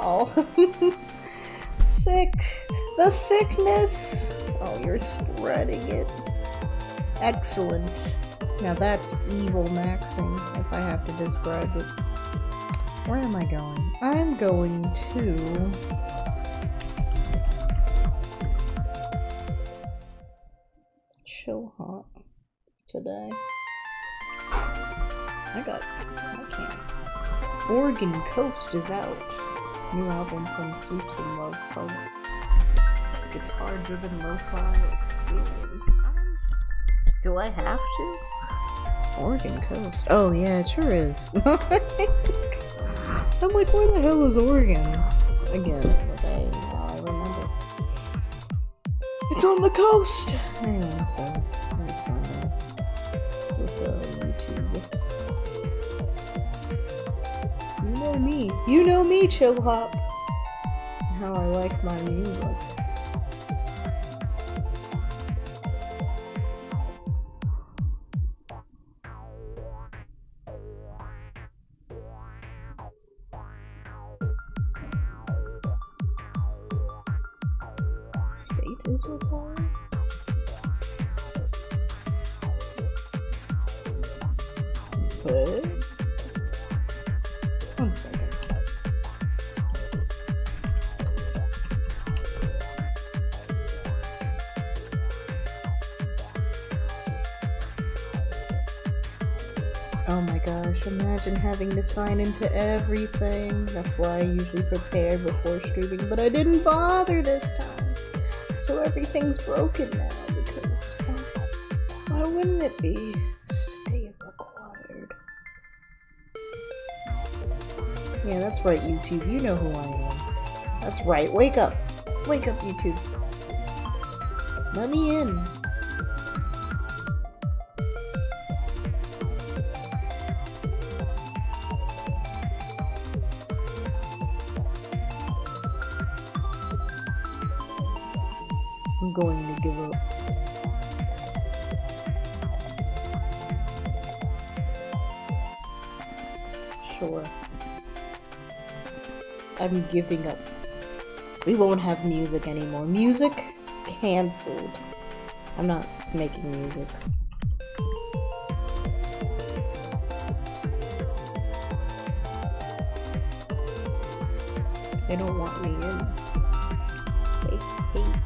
Oh. Sick. The sickness. Oh, you're spreading it. Excellent. Now that's evil maxing, if I have to describe it. Where am I going? I'm going to... chill hop today. I can't. Oregon Coast is out. New album from Swoops and Love Pug. Guitar-driven lo-fi experience. Do I have to? Oregon Coast. Oh yeah, it sure is. I'm like, where the hell is Oregon? Again, okay, now I remember. It's on the coast! Anyway, so that's with YouTube. You know me, chill hop. How I like my music. State is required? What? One second. Oh my gosh, imagine having to sign into everything. That's why I usually prepare before streaming, but I didn't bother this time. So everything's broken now because why wouldn't it be? State required. Yeah, that's right, YouTube. You know who I am. That's right. Wake up. Wake up, YouTube. Let me in. I'm going to give up. Sure. I'm giving up. We won't have music anymore. Music cancelled. I'm not making music. They don't want me in. They hate me.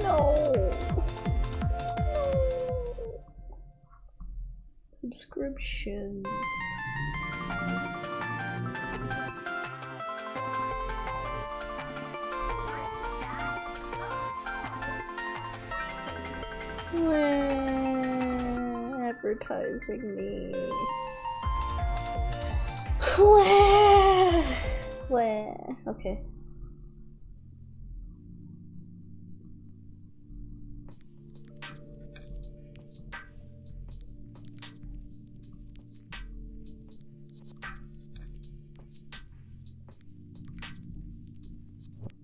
No. Subscriptions. Advertising me. Okay.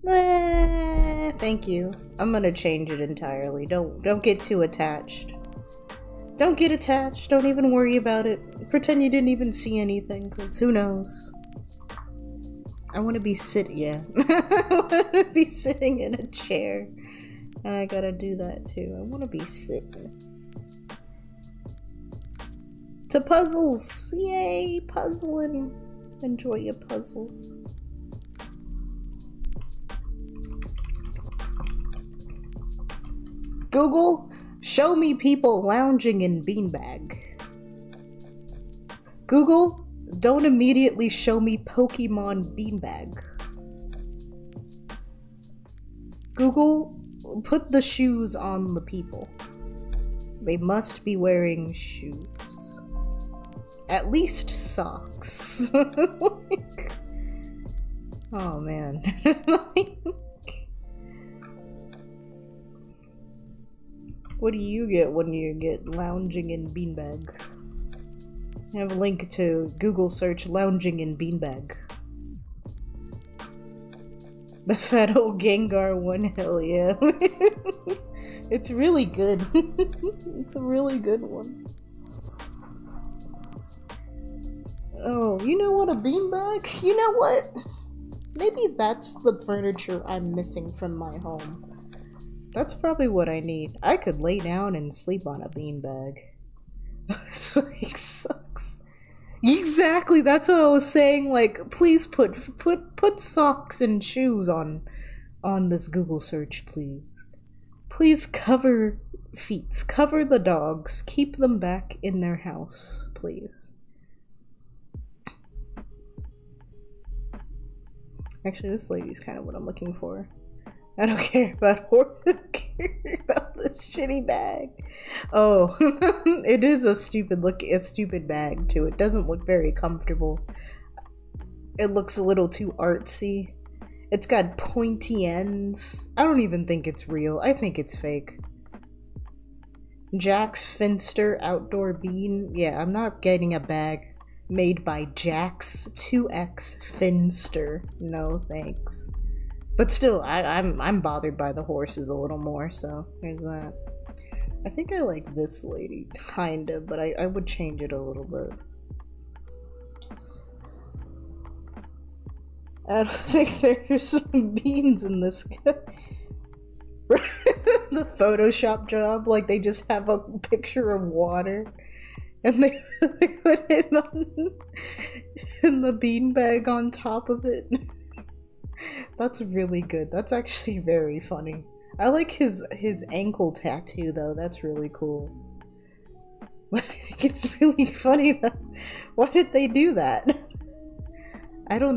Thank you. I'm gonna change it entirely. Don't get too attached. Don't get attached. Don't even worry about it. Pretend you didn't even see anything, because who knows? I want to be yeah. I want to be sitting in a chair. And I gotta do that too. I want to be sitting. To puzzles! Yay! Puzzling! Enjoy your puzzles. Google, show me people lounging in beanbag. Google, don't immediately show me Pokemon beanbag. Google, put the shoes on the people. They must be wearing shoes. At least socks. Like, oh man. What do you get when you get lounging in beanbag? I have a link to Google search lounging in beanbag. The fat old Gengar one, hell yeah. It's really good. It's a really good one. Oh, you know what, a beanbag? You know what? Maybe that's the furniture I'm missing from my home. That's probably what I need. I could lay down and sleep on a beanbag. This fucking sucks. Exactly, that's what I was saying. Like, please put socks and shoes on this Google search, please. Please cover feet. Cover the dogs. Keep them back in their house, please. Actually, this lady's kind of what I'm looking for. I don't care about this shitty bag. Oh, it is a stupid bag too. It doesn't look very comfortable. It looks a little too artsy. It's got pointy ends. I don't even think it's real. I think it's fake. Jack's Finster Outdoor Bean. Yeah, I'm not getting a bag made by Jack's 2X Finster. No, thanks. But still, I'm bothered by the horses a little more, so there's that. I think I like this lady, kinda, but I would change it a little bit. I don't think there's some beans in this guy. The Photoshop job, like they just have a picture of water and they put him in the beanbag on top of it. That's really good. That's actually very funny. I like his ankle tattoo though. That's really cool. But I think it's really funny that why did they do that? I don't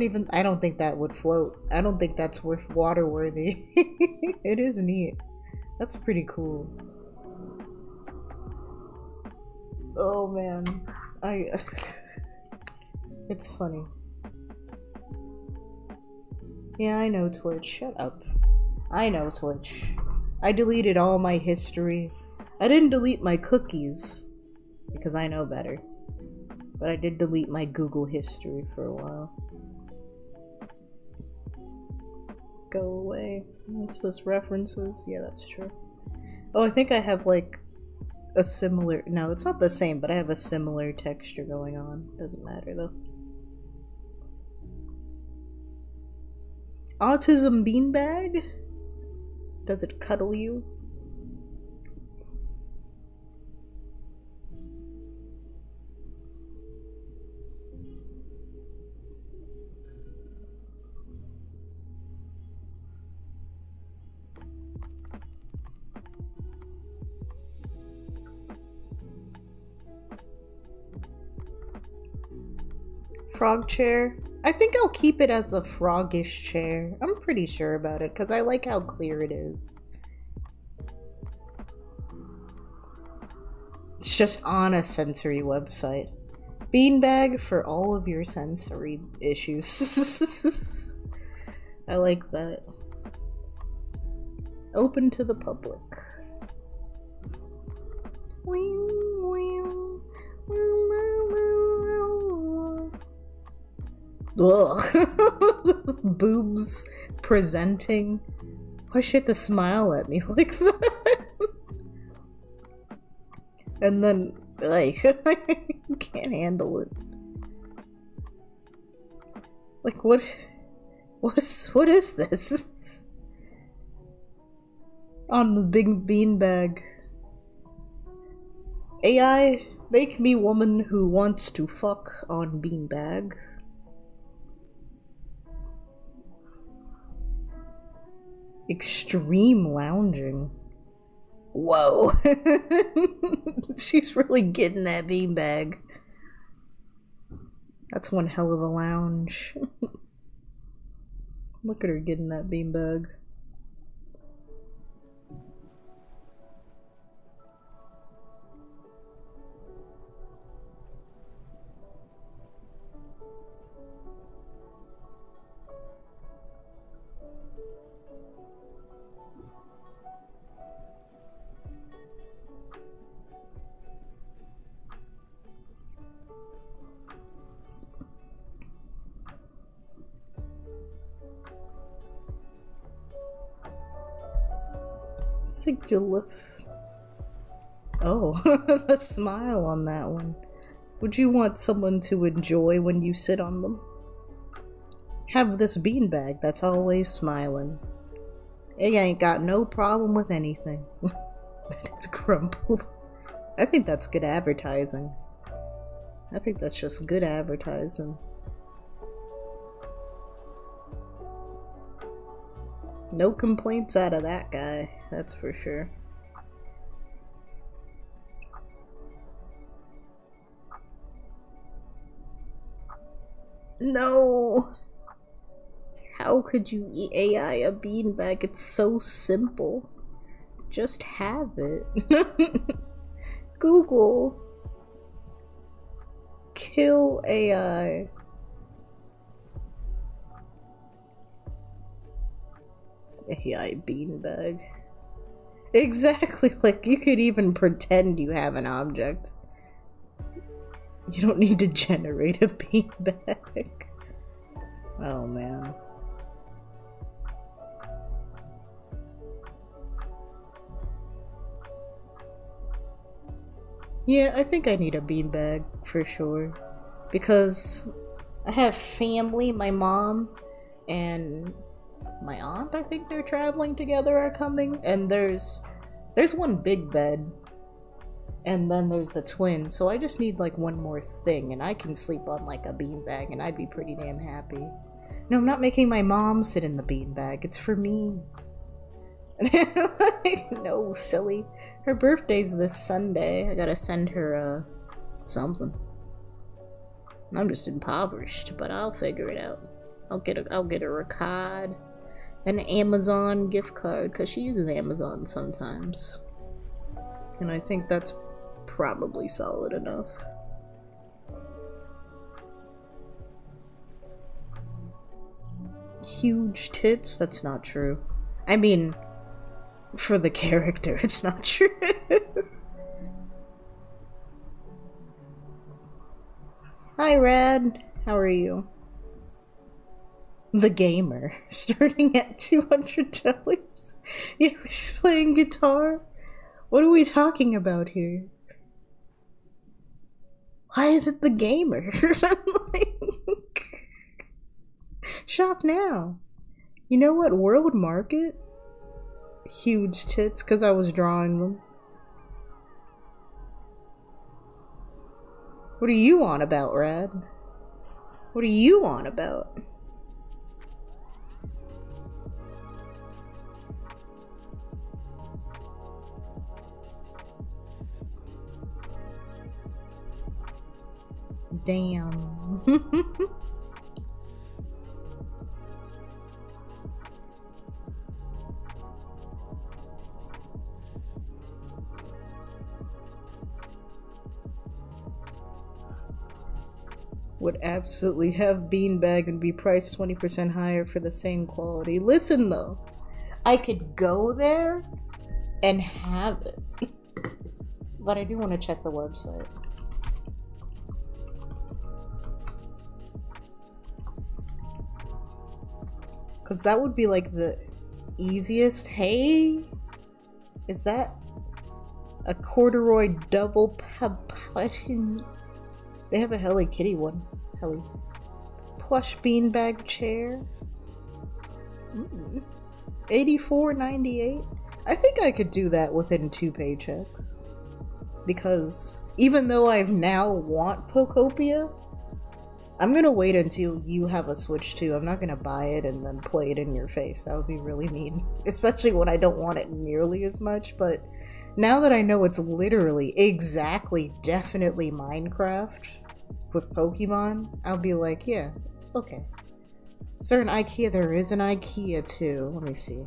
think that would float. I don't think that's water worthy. It is neat. That's pretty cool. Oh man. It's funny. Yeah, I know Twitch. Shut up. I know Twitch. I deleted all my history. I didn't delete my cookies because I know better. But I did delete my Google history for a while. Go away. What's this? References? Yeah, that's true. Oh, I think I have like a similar... No, it's not the same, but I have a similar texture going on. Doesn't matter though. Autism beanbag? Does it cuddle you? Frog chair? I think I'll keep it as a froggish chair. I'm pretty sure about it because I like how clear it is. It's just on a sensory website. Beanbag for all of your sensory issues. I like that. Open to the public. Ugh. Boobs presenting. Why she had to smile at me like that? And then, like, I can't handle it. Like, what is this? On the big beanbag. AI, make me woman who wants to fuck on beanbag. Extreme lounging. Whoa. She's really getting that beanbag. That's one hell of a lounge. Look at her getting that beanbag. Singular. Oh, the smile on that one. Would you want someone to enjoy when you sit on them? Have this beanbag that's always smiling. It ain't got no problem with anything. It's crumpled. I think that's good advertising. I think that's just good advertising. No complaints out of that guy, that's for sure. No! How could you AI a beanbag? It's so simple. Just have it. Google. Kill AI. AI beanbag. Exactly, like you could even pretend you have an object. You don't need to generate a beanbag. Oh man. Yeah, I think I need a beanbag for sure. Because I have family, my mom and my aunt, I think they're traveling together, are coming, and there's one big bed and then there's the twin, so I just need like one more thing and I can sleep on like a beanbag and I'd be pretty damn happy. No, I'm not making my mom sit in the beanbag, it's for me. No, silly. Her birthday's this Sunday. I gotta send her something. I'm just impoverished, but I'll figure it out. I'll get her a card. An Amazon gift card, because she uses Amazon sometimes. And I think that's probably solid enough. Huge tits? That's not true. I mean, for the character, it's not true. Hi, Rad. How are you? The gamer, starting at $200. Yeah, she's playing guitar. What are we talking about here? Why is it the gamer? Like, shop now. You know what? World Market? Huge tits, because I was drawing them. What are you on about, Rad? What are you on about? Damn. Would absolutely have beanbag and be priced 20% higher for the same quality. Listen though, I could go there and have it. But I do want to check the website. Because that would be like the easiest. Hey, is that a corduroy double passion? They have a Hello Kitty one. Hello. Plush beanbag chair. $84.98. I think I could do that within 2 paychecks. Because even though I've now want Pokopia, I'm gonna wait until you have a Switch too. I'm not gonna buy it and then play it in your face. That would be really mean. Especially when I don't want it nearly as much, but now that I know it's literally, exactly, definitely Minecraft with Pokemon, I'll be like, yeah, okay. Is there an IKEA? There is an IKEA too. Let me see.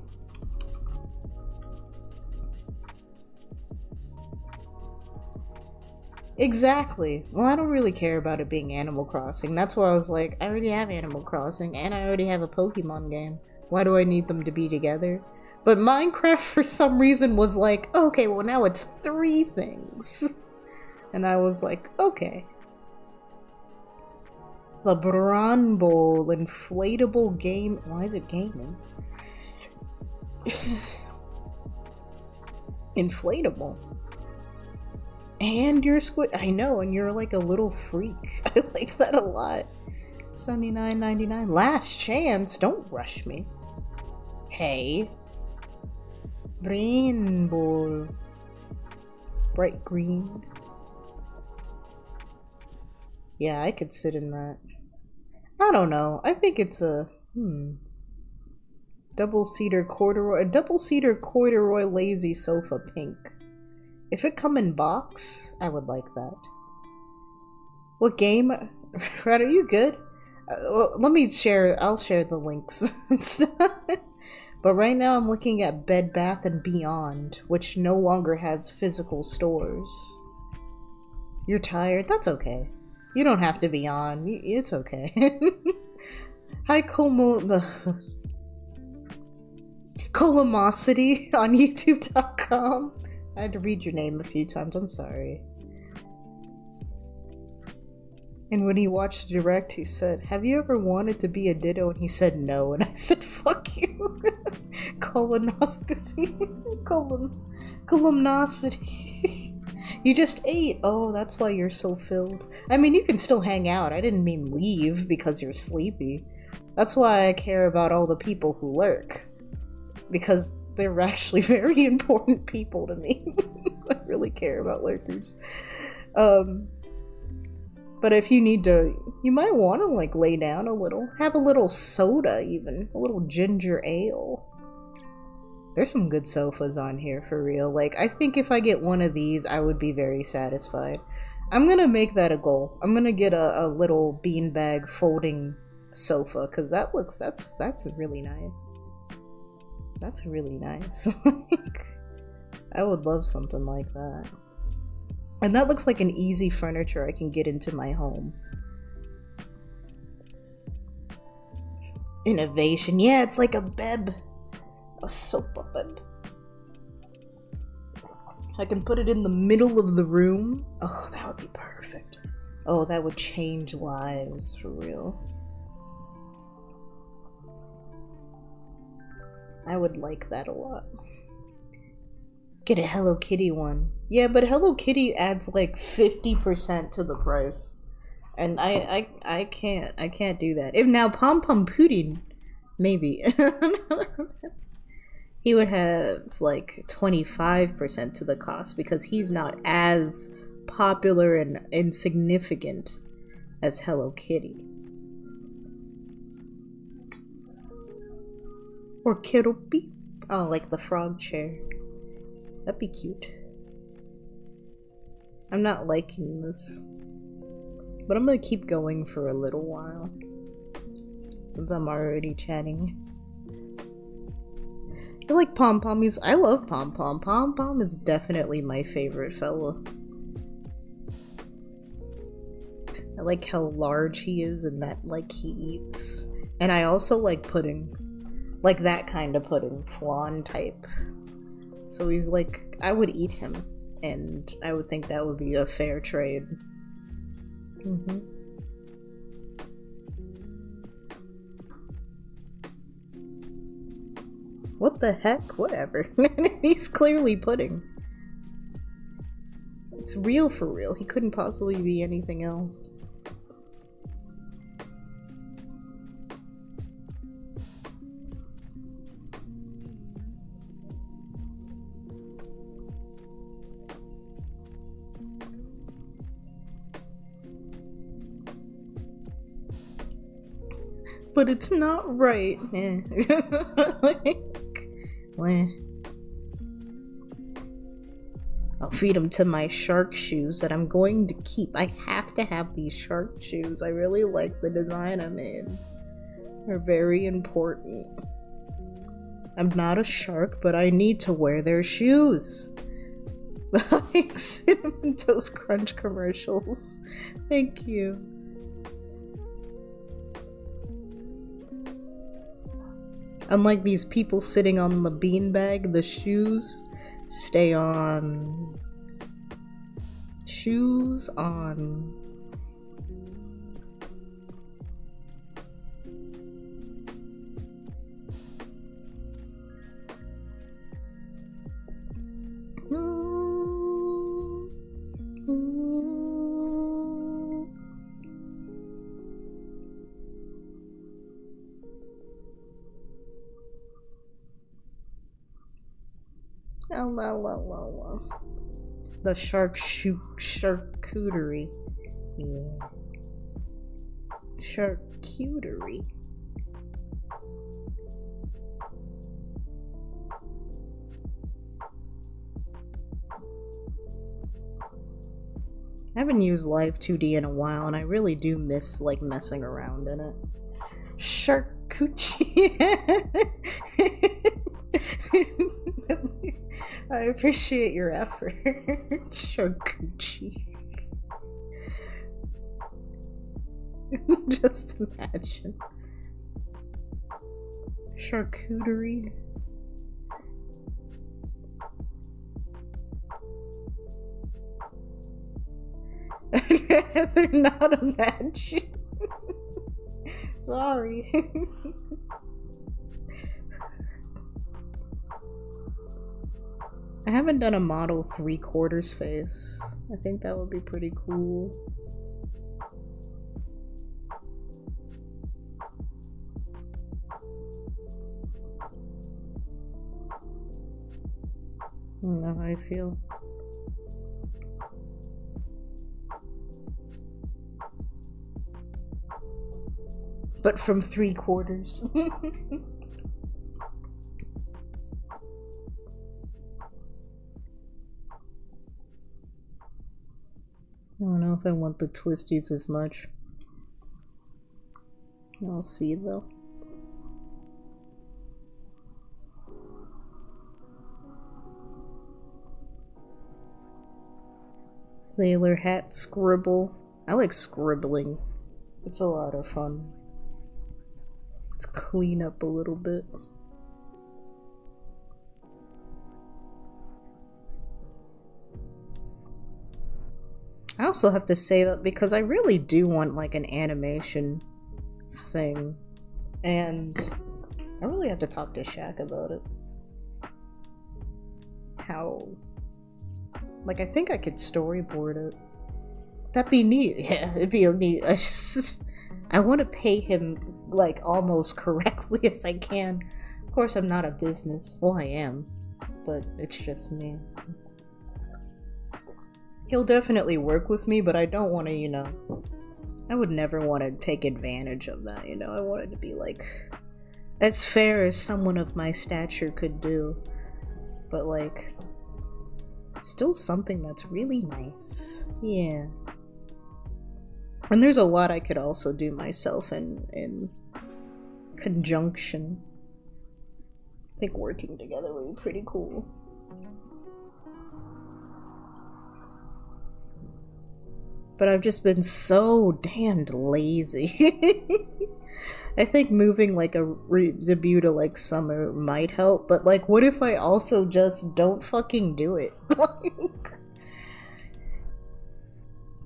Exactly. Well, I don't really care about it being Animal Crossing. That's why I was like, I already have Animal Crossing, and I already have a Pokemon game. Why do I need them to be together? But Minecraft, for some reason, was like, okay, well now it's 3 things. And I was like, okay. The Bramble inflatable game. Why is it gaming? Inflatable. And you're squid. I know, and you're like a little freak. I like that a lot. $79.99. Last chance. Don't rush me. Hey. Rainbow. Bright green. Yeah, I could sit in that. I don't know. I think it's a double-seater corduroy lazy sofa pink. If it come in box, I would like that. What game? Red, are you good? Well, let me share. I'll share the links and stuff. But right now I'm looking at Bed Bath & Beyond, which no longer has physical stores. You're tired? That's okay. You don't have to be on. It's okay. Hi, Columosity on YouTube.com. I had to read your name a few times, I'm sorry. And when he watched Direct, he said, have you ever wanted to be a Ditto? And he said no, and I said, fuck you. Colonoscopy. Columnosity. You just ate. Oh, that's why you're so filled. I mean, you can still hang out. I didn't mean leave because you're sleepy. That's why I care about all the people who lurk. Because they're actually very important people to me. I really care about lurkers. But if you need to, you might want to like lay down a little. Have a little soda even. A little ginger ale. There's some good sofas on here for real. Like, I think if I get one of these, I would be very satisfied. I'm gonna make that a goal. I'm gonna get a little beanbag folding sofa, because that's really nice. That's really nice. I would love something like that. And that looks like an easy furniture I can get into my home. Innovation. Yeah, it's like a beb. A sofa beb. I can put it in the middle of the room. Oh, that would be perfect. Oh, that would change lives for real. I would like that a lot. Get a Hello Kitty one. Yeah, but Hello Kitty adds like 50% to the price. And I can't do that. If now Pom Pom Pudding, maybe. He would have like 25% to the cost because he's not as popular and insignificant as Hello Kitty. Or Kiropi. Oh, like the frog chair. That'd be cute. I'm not liking this. But I'm gonna keep going for a little while. Since I'm already chatting. I like Pom Pom. I love Pom Pom. Pom Pom is definitely my favorite fella. I like how large he is and that like he eats. And I also like pudding. Like that kind of pudding. Flan type. So he's like, I would eat him. And I would think that would be a fair trade. What the heck? Whatever. He's clearly pudding. It's real for real. He couldn't possibly be anything else. But it's not right. Like, well, I'll feed him to my shark shoes that I'm going to keep. I have to have these shark shoes. I really like the design I'm in. They're very important. I'm not a shark, but I need to wear their shoes. Like Cinnamon Toast Crunch commercials. Thank you. Unlike these people sitting on the beanbag, the shoes stay on. Shoes on. The charcuterie. Yeah. Charcuterie. I haven't used Live 2D in a while, and I really do miss, like, messing around in it. Charcuterie. I appreciate your effort. Charcuterie. Just imagine. Charcuterie. I'd rather not imagine. Sorry. I haven't done a model 3/4 face. I think that would be pretty cool. I don't know how I feel. But from 3/4. I don't know if I want the twisties as much. I'll see though. Sailor hat scribble. I like scribbling. It's a lot of fun. Let's clean up a little bit. I also have to save up because I really do want like an animation thing. And I really have to talk to Shaq about it. How... Like, I think I could storyboard it. That'd be neat. Yeah, it'd be neat. I want to pay him, like, almost correctly as I can. Of course, I'm not a business. Well, I am. But it's just me. He'll definitely work with me, but I don't want to, you know... I would never want to take advantage of that, you know? I want it to be, like, as fair as someone of my stature could do. But, like... still something that's really nice. Yeah. And there's a lot I could also do myself in conjunction. I think working together would be pretty cool. But I've just been so damned lazy. I think moving like a debut to like summer might help, but like what if I also just don't fucking do it? Like,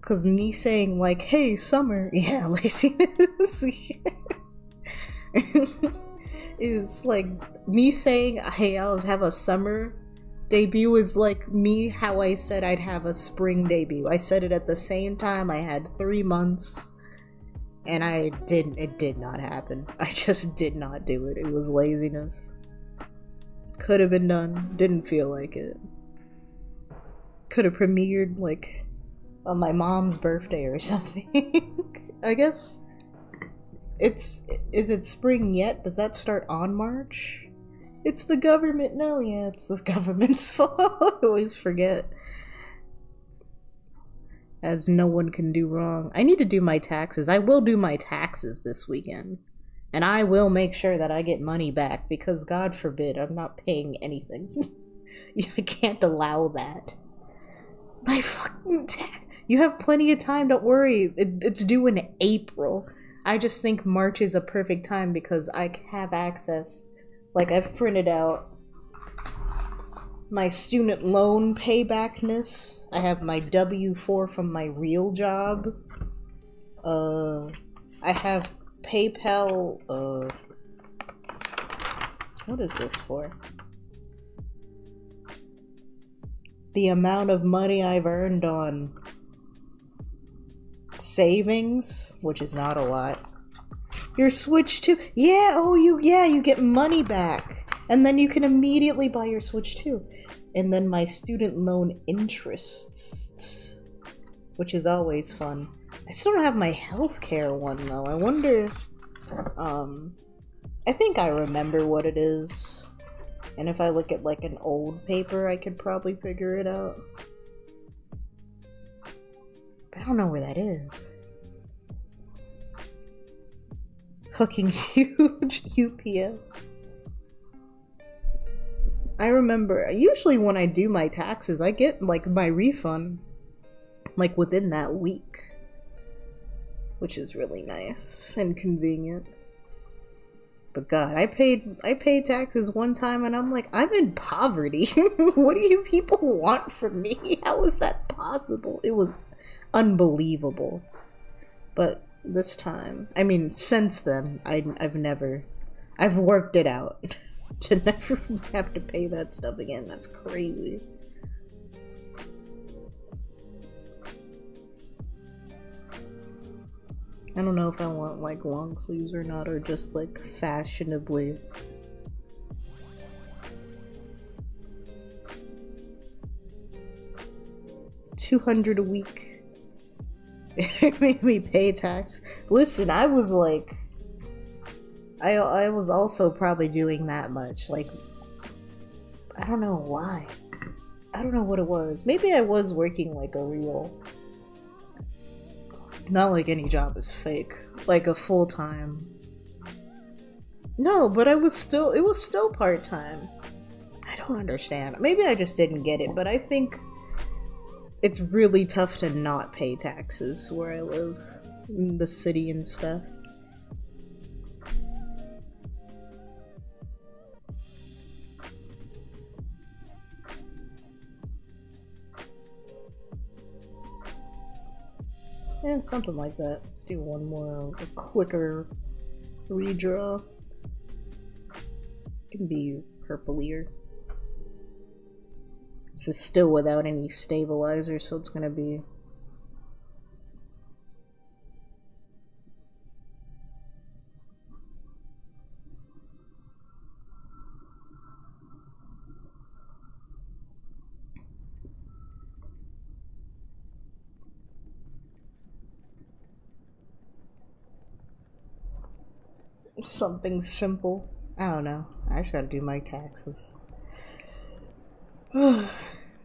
cause me saying like, hey, summer, yeah, laziness. is like me saying, hey, I'll have a summer debut is like me how I said I'd have a spring debut. I said it at the same time. I had 3 months and it did not happen. I just did not do it. It was laziness. Could have been done. Didn't feel like it. Could have premiered like on my mom's birthday or something. I guess is it spring yet? Does that start on March? It's the government. No, yeah, it's the government's fault. I always forget. As no one can do wrong. I need to do my taxes. I will do my taxes this weekend. And I will make sure that I get money back because God forbid I'm not paying anything. I can't allow that. My fucking tax. You have plenty of time, don't worry. It's due in April. I just think March is a perfect time because I have access. Like, I've printed out my student loan paybackness. I have my W-4 from my real job. I have PayPal, what is this for? The amount of money I've earned on savings, which is not a lot. Your Switch 2, yeah, oh, you get money back. And then you can immediately buy your Switch 2. And then my student loan interests, which is always fun. I still don't have my healthcare one, though. I wonder, I think I remember what it is. And if I look at, like, an old paper, I could probably figure it out. But I don't know where that is. Fucking huge UPS. I remember, usually when I do my taxes, I get, like, my refund, like, within that week. Which is really nice and convenient. But God, I paid taxes one time and I'm like, I'm in poverty. What do you people want from me? How is that possible? It was unbelievable. But this time, I mean, since then, I've worked it out to never have to pay that stuff again. That's crazy. I don't know if I want, like, long sleeves or not, or just, like, fashionably. $200 a week. It made me pay tax. Listen, I was like, I was also probably doing that much. Like, I don't know why. I don't know what it was. Maybe I was working like a real, not like any job is fake, like a full-time. No, but it was still part-time. I don't understand. Maybe I just didn't get it, but I think it's really tough to not pay taxes where I live, in the city and stuff. Yeah, something like that. Let's do one more, a quicker redraw. It can be purplier. This is still without any stabilizer, so it's gonna be something simple. I don't know. I just gotta do my taxes.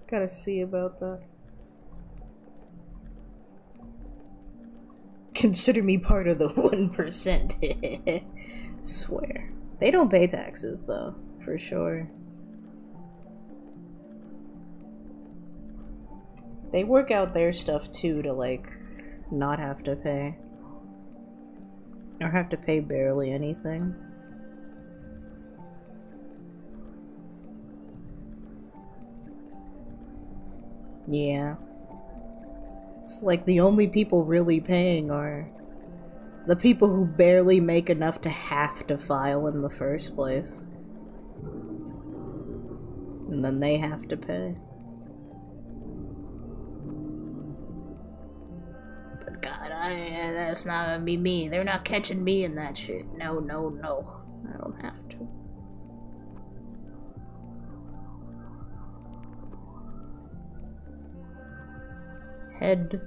Gotta see about that. Consider me part of the 1%. Swear. They don't pay taxes, though, for sure. They work out their stuff, too, to, like, not have to pay. Or have to pay barely anything. Yeah. It's like the only people really paying are The people who barely make enough to have to file in the first place. And then they have to pay. But God, that's not gonna be me. They're not catching me in that shit. No, no, no. I don't have to. Head.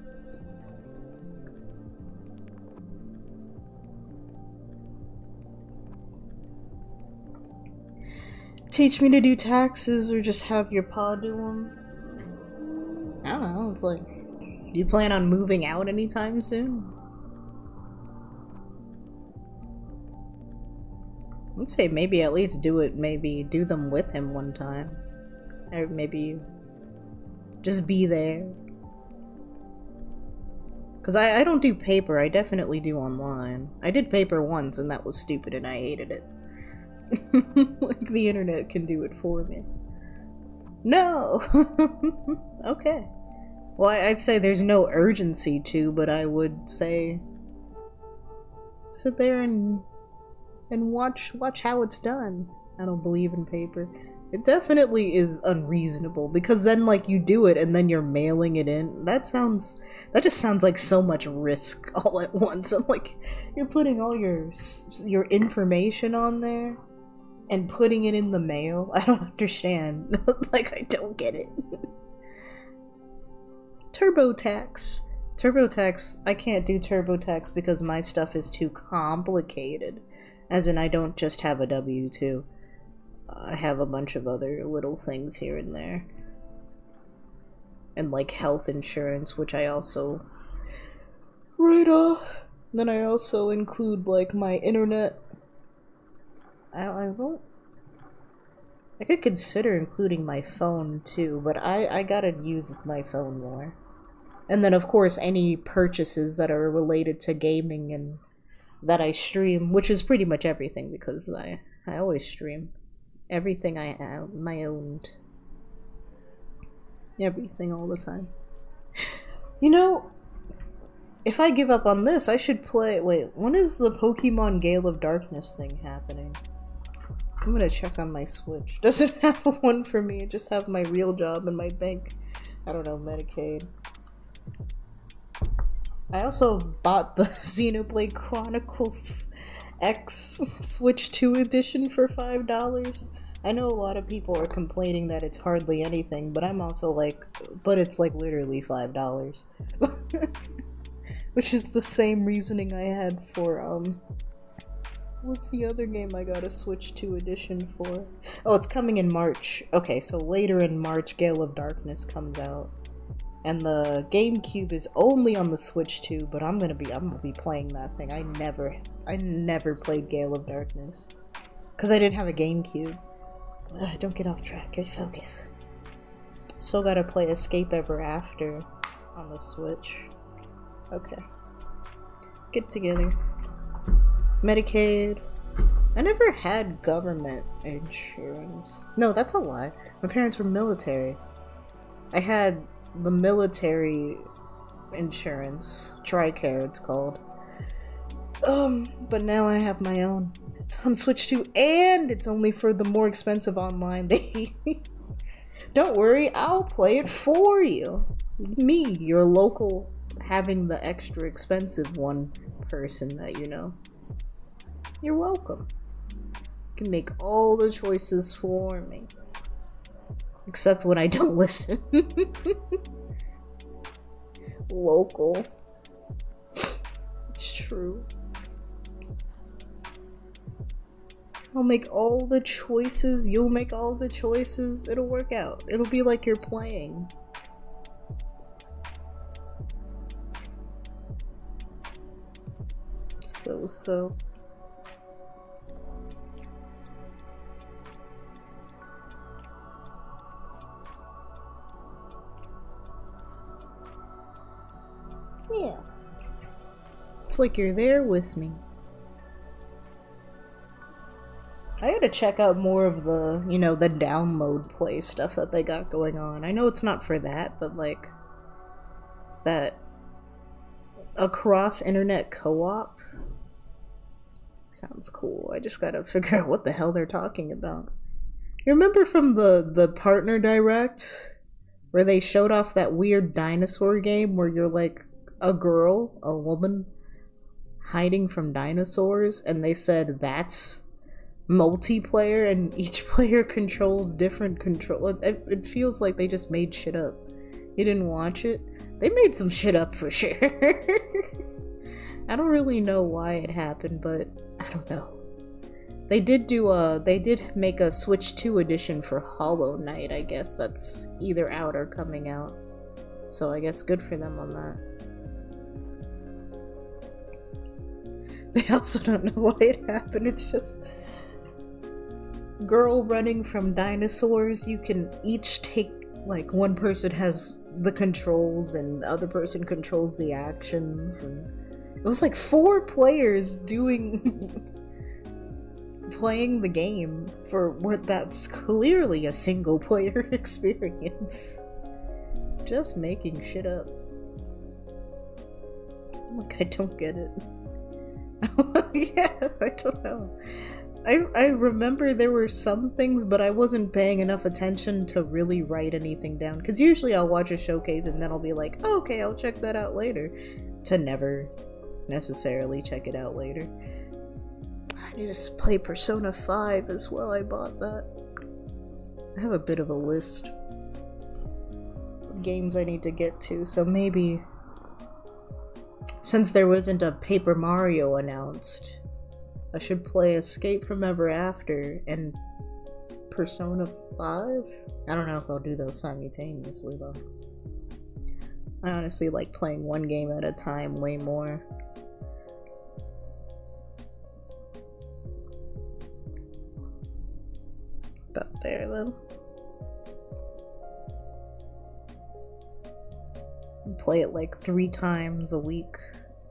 Teach me to do taxes or just have your pa do them? I don't know, it's like, do you plan on moving out anytime soon? I'd say maybe at least do them with him one time. Or maybe just be there. Because I don't do paper, I definitely do online. I did paper once and that was stupid and I hated it. Like, the internet can do it for me. No! Okay. Well, I'd say there's no urgency to, but I would say sit there and watch how it's done. I don't believe in paper. It definitely is unreasonable, because then, like, you do it and then you're mailing it in. That just sounds like so much risk all at once. I'm like, you're putting all your information on there and putting it in the mail? I don't understand. Like, I don't get it. TurboTax. TurboTax, I can't do TurboTax because my stuff is too complicated. As in, I don't just have a W-2. I have a bunch of other little things here and there. And, like, health insurance, which I also write off. Then I also include, like, my internet. I could consider including my phone too, but I gotta use my phone more. And then of course any purchases that are related to gaming and that I stream, which is pretty much everything because I always stream. Everything I owned. Everything all the time. You know, if I give up on this, I should play. Wait, when is the Pokemon Gale of Darkness thing happening? I'm gonna check on my Switch. Does it have one for me? I just have my real job and my bank. I don't know, Medicaid. I also bought the Xenoblade Chronicles X Switch 2 edition for $5. I know a lot of people are complaining that it's hardly anything, but I'm also like, but it's like literally $5. Which is the same reasoning I had for, what's the other game I got a Switch 2 edition for? Oh, it's coming in March. Okay, so later in March, Gale of Darkness comes out. And the GameCube is only on the Switch 2, but I'm gonna be playing that thing. I never played Gale of Darkness. Cause I didn't have a GameCube. Ugh, don't get off track, get focus. Still gotta play Escape Ever After on the Switch. Okay. Get together. Medicaid. I never had government insurance. No, that's a lie. My parents were military. I had the military insurance. TRICARE, it's called. But now I have my own. It's on Switch 2, and it's only for the more expensive online. Don't worry, I'll play it for you. Me, your local, having the extra expensive one person that you know. You're welcome. You can make all the choices for me. Except when I don't listen. Local. It's true. I'll make all the choices, you'll make all the choices, it'll work out. It'll be like you're playing. So. Yeah. It's like you're there with me. I gotta check out more of the, you know, the download play stuff that they got going on. I know it's not for that, but like that across internet co-op Sounds cool. I just gotta figure out what the hell they're talking about. You remember from the partner direct where they showed off that weird dinosaur game where you're like a girl, a woman, hiding from dinosaurs, and they said that's multiplayer and each player controls different control. It feels like they just made shit up. You didn't watch it? They made some shit up for sure. I don't really know why it happened, but I don't know. They did make a Switch 2 edition for Hollow Knight, I guess. That's either out or coming out. So I guess good for them on that. They also don't know why it happened. It's just girl running from dinosaurs. You can each take, like, one person has the controls and the other person controls the actions, and it was like 4 players playing the game for what that's clearly a single player experience. Just making shit up. Like, I don't get it. Yeah, I don't know. I remember there were some things, but I wasn't paying enough attention to really write anything down. Because usually I'll watch a showcase and then I'll be like, oh, okay, I'll check that out later. To never necessarily check it out later. I need to play Persona 5 as well. I bought that. I have a bit of a list of games I need to get to, so maybe since there wasn't a Paper Mario announced, I should play Escape from Ever After and Persona 5? I don't know if I'll do those simultaneously though. I honestly like playing one game at a time way more. About there though. Play it like 3 times a week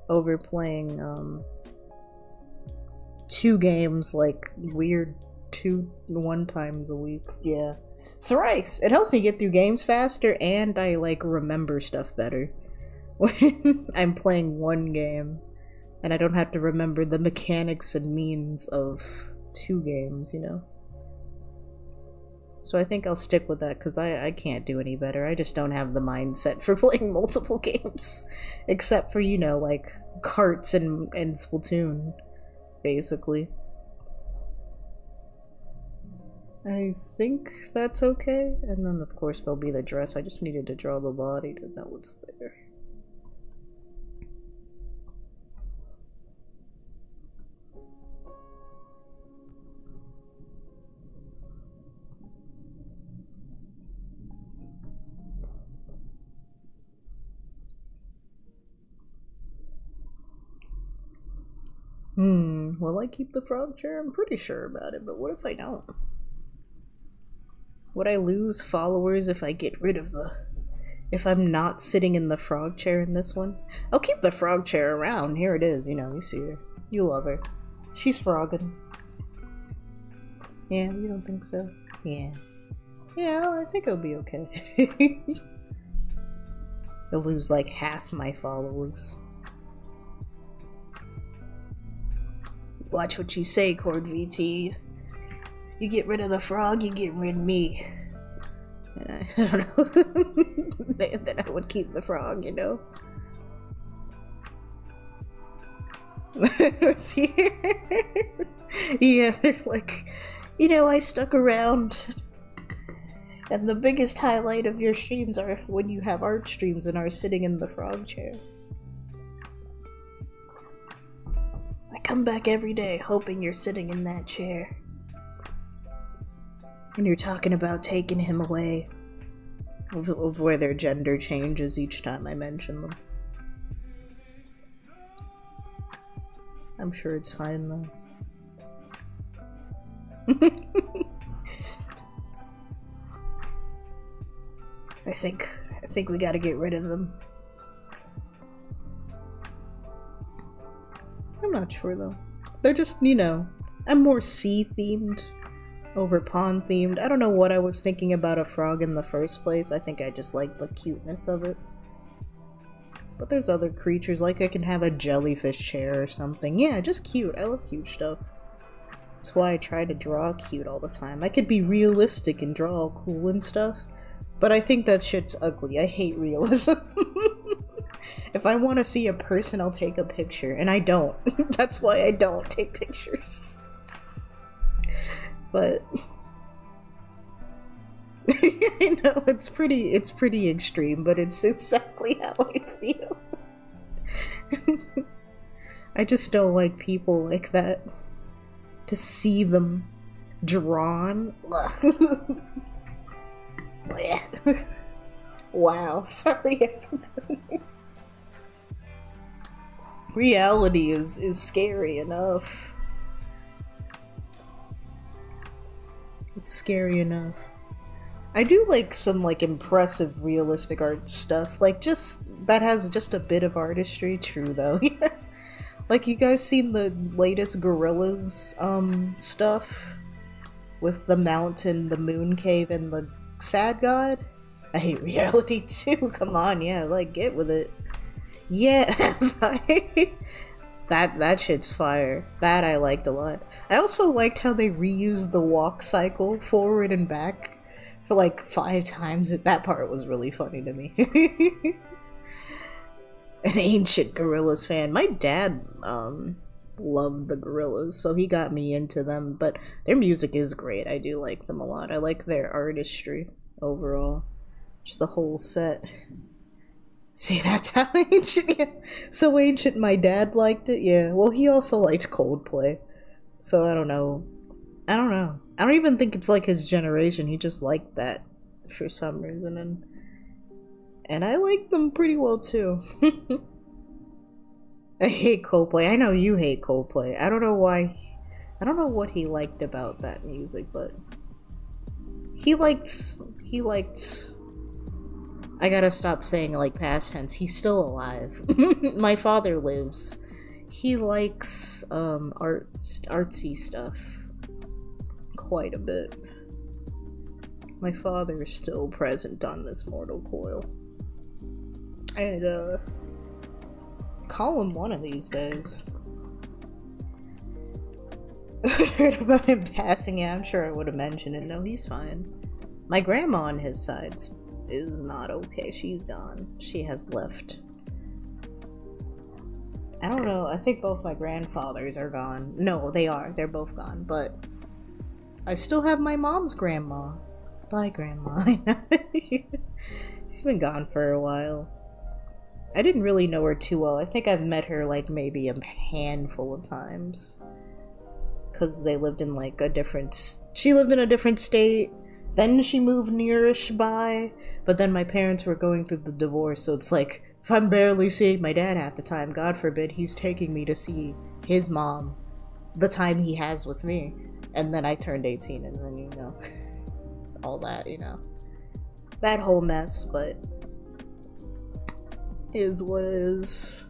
over playing 2 games like weird 1 times a week. Yeah. Thrice! It helps me get through games faster and I like remember stuff better when I'm playing one game and I don't have to remember the mechanics and means of 2 games, you know? So I think I'll stick with that because I can't do any better. I just don't have the mindset for playing multiple games. Except for, you know, like carts and Splatoon, basically. I think that's okay. And then of course there'll be the dress. I just needed to draw the body to know what's there. Will I keep the frog chair? I'm pretty sure about it, but what if I don't? Would I lose followers if I get rid of if I'm not sitting in the frog chair in this one? I'll keep the frog chair around. Here it is, you know, you see her. You love her. She's frogging. Yeah, you don't think so? Yeah. Yeah, I think it'll be okay. I'll lose like half my followers. Watch what you say, Chord VT. You get rid of the frog, you get rid of me. And I don't know. Then I would keep the frog, you know? Yeah, they're like, you know, I stuck around. And the biggest highlight of your streams are when you have art streams and are sitting in the frog chair. I come back every day hoping you're sitting in that chair. And you're talking about taking him away. Of where their gender changes each time I mention them. I'm sure it's fine though. I think we gotta get rid of them. I'm not sure though. They're just, you know, I'm more sea themed over pond themed. I don't know what I was thinking about a frog in the first place. I think I just like the cuteness of it. But there's other creatures, like I can have a jellyfish chair or something. Yeah, just cute. I love cute stuff. That's why I try to draw cute all the time. I could be realistic and draw all cool and stuff, but I think that shit's ugly. I hate realism. If I want to see a person, I'll take a picture, and I don't. That's why I don't take pictures. But I know it's pretty extreme, but it's exactly how I feel. I just don't like people like that. To see them drawn. Wow, sorry everybody. Reality is scary enough. It's scary enough. I do like some like impressive realistic art stuff, like just that has just a bit of artistry. True though. Yeah. Like, you guys seen the latest Gorillas stuff with the mountain, the moon cave, and the sad god? I hate reality too. Come on, yeah, like, get with it. Yeah. That shit's fire. That I liked a lot. I also liked how they reused the walk cycle forward and back for like 5 times. That part was really funny to me. An ancient Gorillaz fan. My dad loved the Gorillaz, so he got me into them, but their music is great. I do like them a lot. I like their artistry overall. Just the whole set. See, that's how ancient. Yeah. So ancient my dad liked it. Yeah, well, he also liked Coldplay, so I don't know. I don't even think it's like his generation. He just liked that for some reason, and I like them pretty well too. I hate Coldplay. I know you hate Coldplay. I don't know why. I don't know what he liked about that music, but he liked. I gotta stop saying like past tense. He's still alive. My father lives. He likes artsy stuff quite a bit. My father is still present on this mortal coil. I'd call him one of these days. I heard about him passing. Yeah, I'm sure I would have mentioned it. No, he's fine. My grandma on his side is not okay. She's gone. She has left. I don't know. I think both my grandfathers are gone. No, they are. They're both gone. But I still have my mom's grandma. Bye, grandma. She's been gone for a while. I didn't really know her too well. I think I've met her like maybe a handful of times. Because they lived in like a different... She lived in a different state. Then she moved nearish by. But then my parents were going through the divorce. So it's like, if I'm barely seeing my dad half the time, God forbid he's taking me to see his mom the time he has with me. And then I turned 18 and then, you know, all that, you know. That whole mess, but... is what is.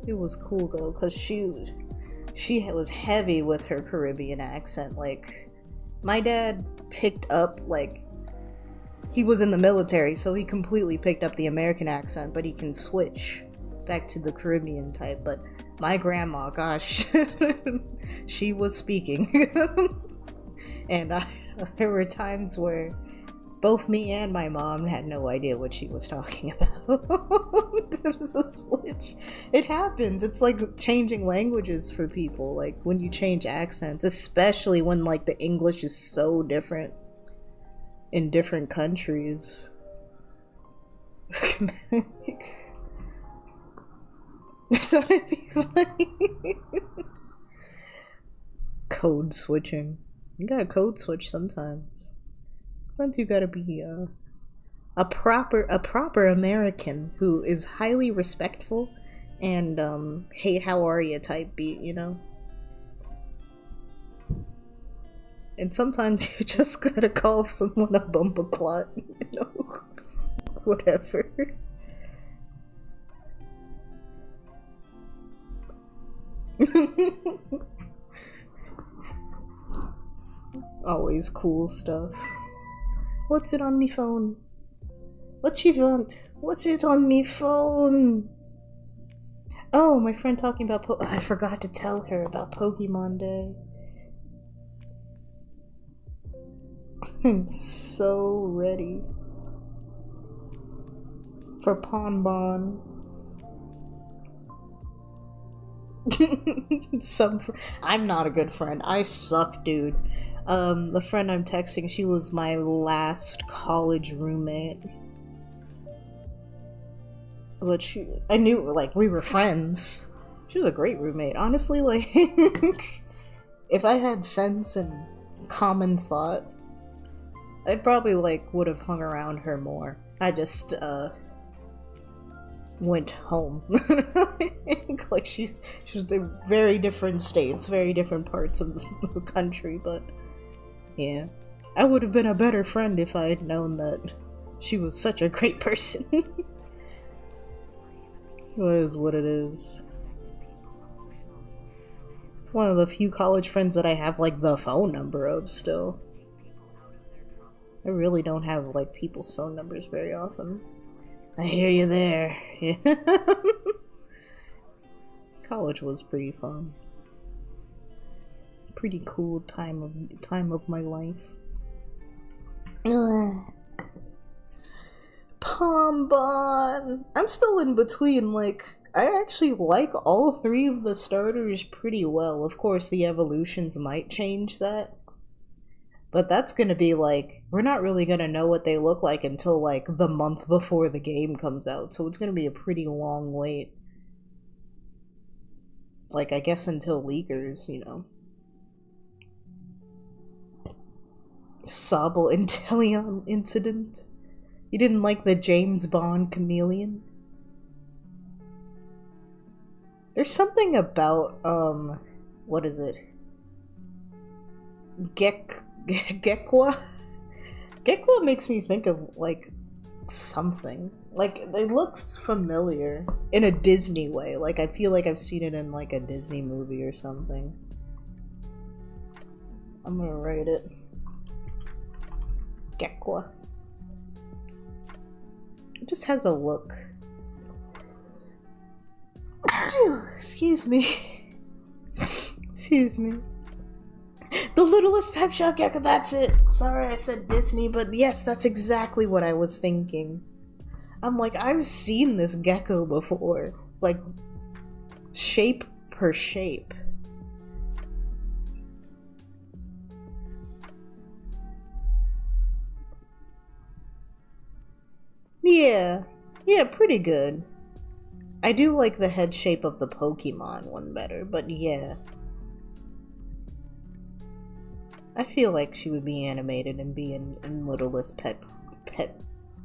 It was cool though, because she was heavy with her Caribbean accent. Like, my dad picked up, like, he was in the military, so he completely picked up the American accent, but he can switch back to the Caribbean type. But my grandma, gosh, she was speaking. And there were times where both me and my mom had no idea what she was talking about. It was a switch. It happens. It's like changing languages for people. Like when you change accents, especially when like the English is so different in different countries. So it'd be funny. Code switching. You gotta code switch sometimes. Sometimes you gotta be a proper American who is highly respectful and hey, how are you type beat, you know? And sometimes you just gotta call someone a bumbleclot, you know? Whatever. Always cool stuff. What's it on me phone? What you want? What's it on me phone? Oh, my friend talking about I forgot to tell her about Pokemon Day. I'm so ready for Ponbon. I'm not a good friend. I suck, dude. The friend I'm texting, she was my last college roommate. But I knew, like, we were friends. She was a great roommate. Honestly, like, if I had sense and common thought, I'd probably, like, would have hung around her more. I just, went home. Like, she's in very different states, very different parts of the country, but, yeah. I would have been a better friend if I had known that she was such a great person. It is what it is. It's one of the few college friends that I have, like, the phone number of still. I really don't have, like, people's phone numbers very often. I hear you there. Yeah. College was pretty fun. Pretty cool time of my life. Pombon! I'm still in between, like, I actually like all three of the starters pretty well. Of course, the evolutions might change that. But that's gonna be, like, we're not really gonna know what they look like until, like, the month before the game comes out. So it's gonna be a pretty long wait. Like, I guess until leakers, you know. Seaple Intellion incident. You didn't like the James Bond chameleon? There's something about, what is it? Gekwa? Gekwa makes me think of, like, something. Like, they look familiar in a Disney way. Like, I feel like I've seen it in, like, a Disney movie or something. I'm gonna write it. Gekwa. It just has a look. Excuse me. Excuse me. The littlest pep shop gecko, that's it. Sorry I said Disney, but yes, that's exactly what I was thinking. I'm like, I've seen this gecko before. Like, shape per shape. Yeah. Yeah, pretty good. I do like the head shape of the Pokemon one better, but yeah. I feel like she would be animated and be in Littlest Pet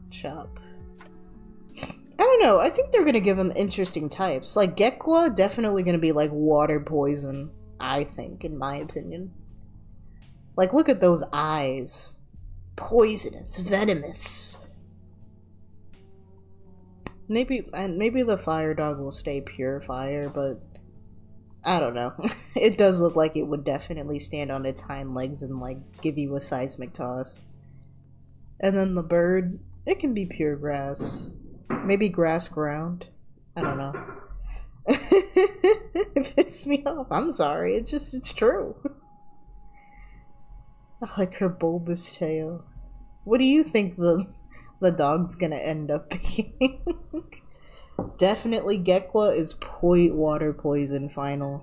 Shop. I don't know, I think they're gonna give them interesting types. Like, Gekwa, definitely gonna be like water poison, I think, in my opinion. Like, look at those eyes. Poisonous, venomous. Maybe the fire dog will stay pure fire, but I don't know. It does look like it would definitely stand on its hind legs and, like, give you a seismic toss. And then the bird, it can be pure grass. Maybe grass ground. I don't know. It pissed me off. I'm sorry. It's true. I like her bulbous tail. What do you think the dog's gonna end up being? Definitely Gekwa is water poison final.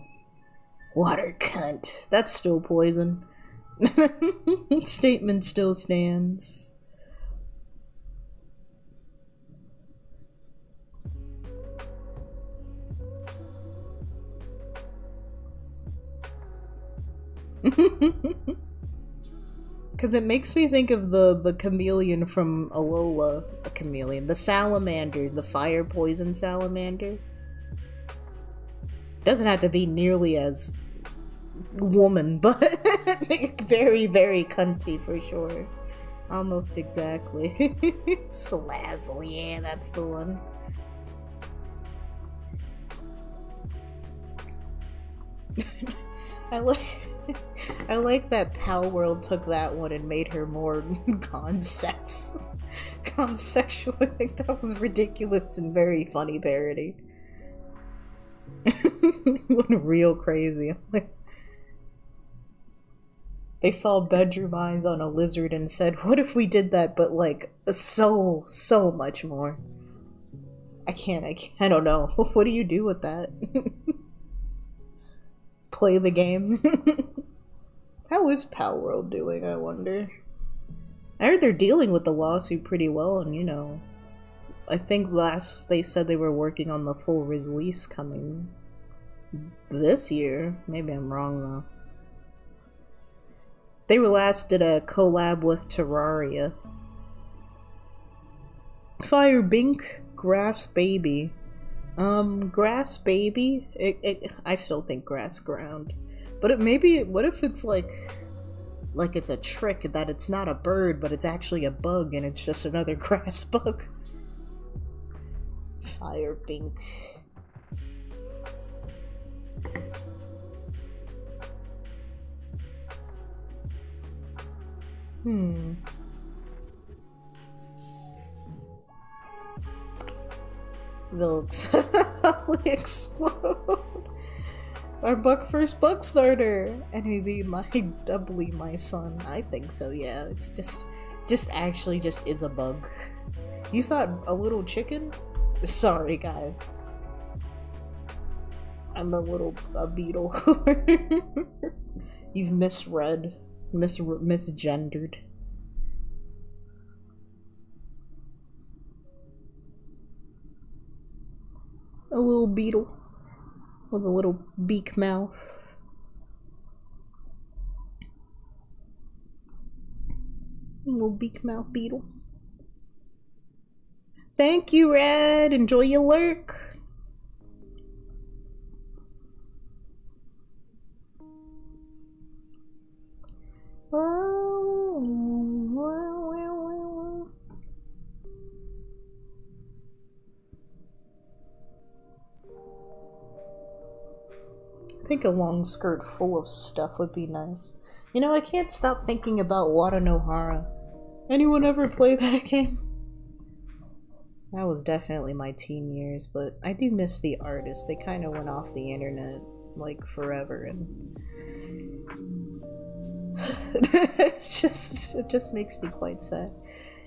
Water cunt. That's still poison. Statement still stands. Because it makes me think of the chameleon from Alola. The chameleon. The salamander. The fire poison salamander. Doesn't have to be nearly as woman, but very, very cunty for sure. Almost exactly. Slazzle, yeah, that's the one. I like that Pal World took that one and made her more gone sex. gone sexual. I think that was ridiculous and very funny parody. Went real crazy. They saw bedroom eyes on a lizard and said, what if we did that, but like, so much more. I don't know. What do you do with that? Play the game? How is Palworld doing, I wonder? I heard they're dealing with the lawsuit pretty well, and you know, I think last they said they were working on the full release coming this year. Maybe I'm wrong though. They last did a collab with Terraria. Fire Bink, Grass Baby. Grass Baby? I still think Grass Ground. But what if it's like it's a trick that it's not a bird, but it's actually a bug and it's just another grass bug? Fire Bink. They'll totally explode. Our first bug starter, and maybe doubly my son. I think so. Yeah, it's just actually is a bug. You thought a little chicken? Sorry, guys. I'm a beetle. You've misread, misgendered. A little beetle with a little beak mouth. A little beak mouth beetle. Thank you, Red. Enjoy your lurk. I think a long skirt full of stuff would be nice. You know, I can't stop thinking about Watanohara. Anyone ever play that game? That was definitely my teen years, but I do miss the artists. They kind of went off the internet, like, forever, and... it just makes me quite sad.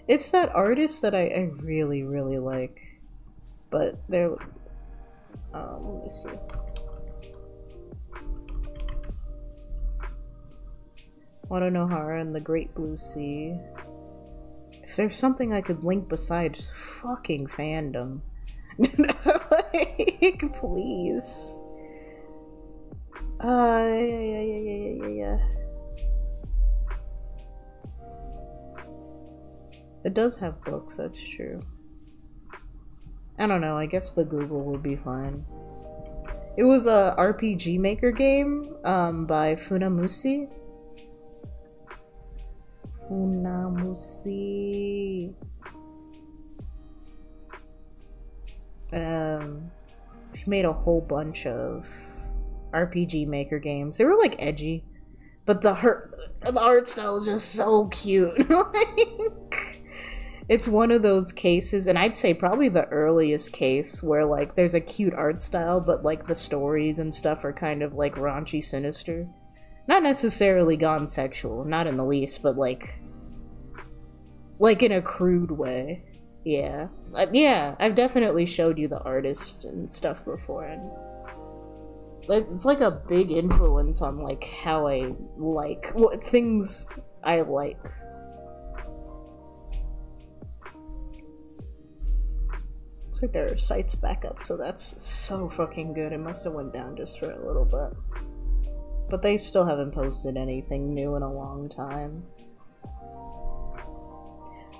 It's that artist that I really, really like. But they're... let me see. Watanohara and the Great Blue Sea. If there's something I could link besides fucking fandom. Like, please. Yeah. It does have books, that's true. I don't know, I guess the Google would be fine. It was a RPG Maker game, by Funamushi. She made a whole bunch of RPG Maker games. They were like edgy, but the art style is just so cute. Like, it's one of those cases, and I'd say probably the earliest case where like there's a cute art style, but like the stories and stuff are kind of like raunchy, sinister. Not necessarily gone sexual, not in the least, but like in a crude way. Yeah. Yeah, I've definitely showed you the artist and stuff before, and it's like a big influence on like how I like, what things I like. Looks like their site's back up, so that's so fucking good. It must have went down just for a little bit. But they still haven't posted anything new in a long time.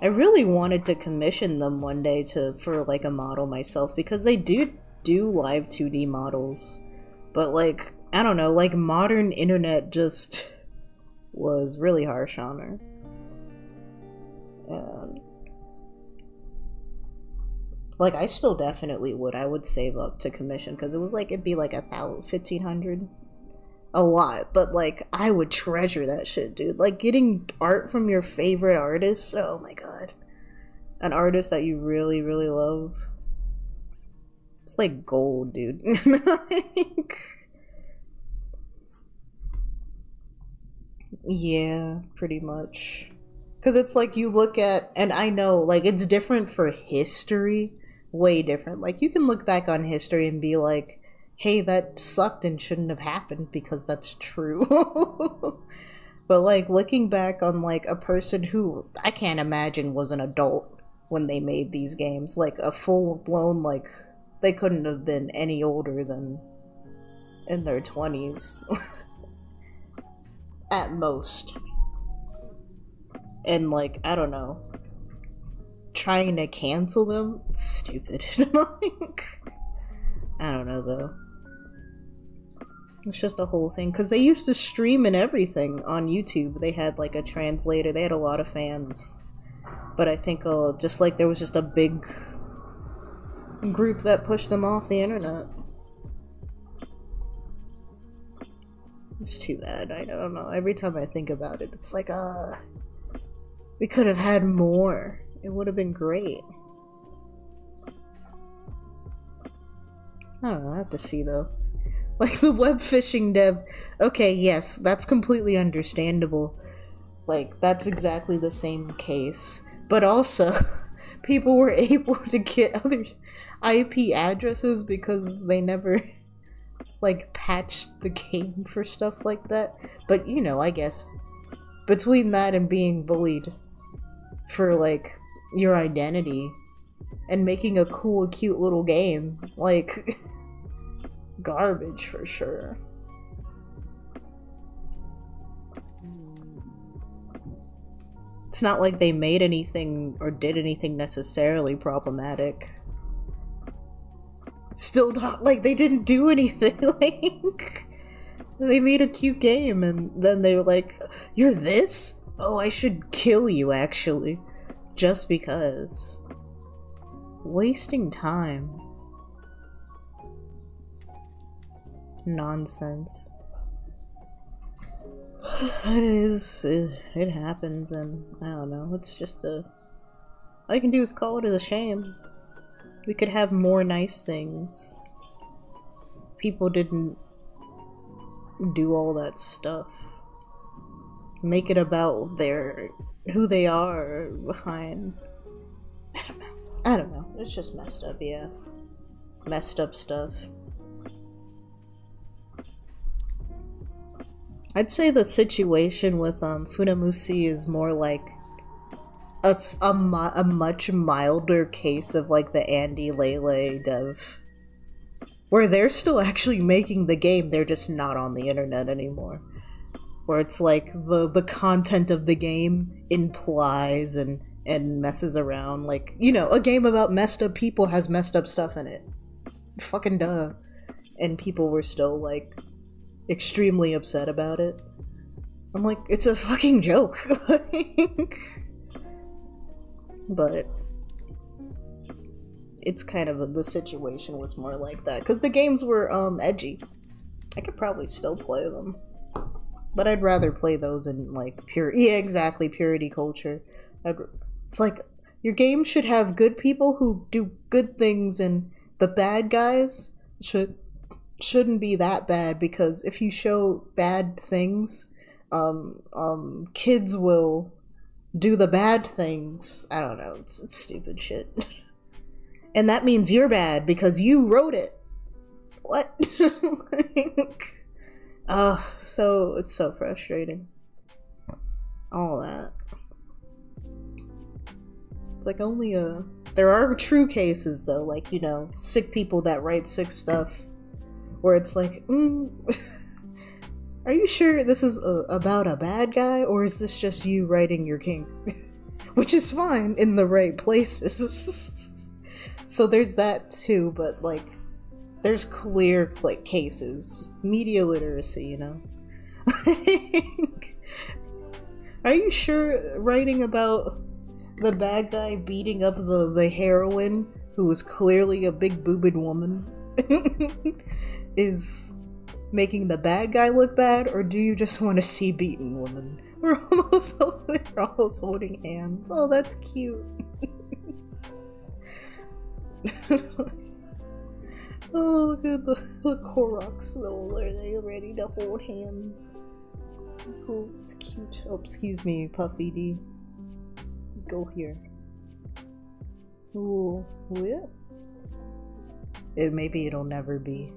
I really wanted to commission them one day for like a model myself, because they do live 2D models. But like, I don't know, like modern internet just was really harsh on her. And like, I still definitely would. I would save up to commission, because it was like, it'd be like 1,500. A lot, but like, I would treasure that shit, dude. Like, getting art from your favorite artists, oh my god. An artist that you really, really love. It's like gold, dude. Like, yeah, pretty much. Because it's like you look at, and I know, like, it's different for history. Way different. Like, you can look back on history and be like, hey, that sucked and shouldn't have happened because that's true. But, like, looking back on, like, a person who I can't imagine was an adult when they made these games, like, a full-blown, like, they couldn't have been any older than in their 20s. At most. And, like, I don't know. Trying to cancel them? It's stupid. Like, I don't know, though. It's just a whole thing. Because they used to stream and everything on YouTube. They had, like, a translator. They had a lot of fans. But I think, just like there was just a big group that pushed them off the internet. It's too bad. I don't know. Every time I think about it, it's like, we could have had more. It would have been great. I don't know. I have to see, though. Like, the web phishing dev. Okay, yes, that's completely understandable. Like, that's exactly the same case. But also, people were able to get other IP addresses because they never, like, patched the game for stuff like that. But, you know, I guess, between that and being bullied for, like, your identity and making a cool, cute little game, like, garbage for sure. It's not like they made anything or did anything necessarily problematic. Still not like they didn't do anything. Like, they made a cute game and then they were like, you're this? Oh, I should kill you actually. Just because. Wasting time. Nonsense. It happens, and I don't know, it's just all I can do is call it a shame. We could have more nice things. People didn't do all that stuff. Make it about who they are behind. I don't know. It's just messed up, yeah. Messed up stuff. I'd say the situation with Funamushi is more like a much milder case of like the Andy Lele dev, where they're still actually making the game, they're just not on the internet anymore. Where it's like the content of the game implies and messes around, like, you know, a game about messed up people has messed up stuff in it. Fucking duh. And people were still like extremely upset about it. I'm like, it's a fucking joke. But it's kind of the situation was more like that because the games were edgy. I could probably still play them, but I'd rather play those in like purity culture. It's like your game should have good people who do good things, and the bad guys shouldn't be that bad, because if you show bad things, kids will do the bad things. I don't know, it's stupid shit. And that means you're bad because you wrote it. What? Like, so it's so frustrating. All that. It's like only there are true cases though, like, you know, sick people that write sick stuff, where it's like, are you sure this is about a bad guy, or is this just you writing your kink? Which is fine in the right places. So there's that too, but like, there's clear like cases. Media literacy, you know? Are you sure writing about the bad guy beating up the heroine, who was clearly a big boobed woman, is making the bad guy look bad, or do you just want to see beaten women? They're almost holding hands. Oh, that's cute. Oh, look at the Koroks though. Are they ready to hold hands? So it's cute. Oh, excuse me, Puffy D. Go here. Ooh, yeah. Maybe it'll never be.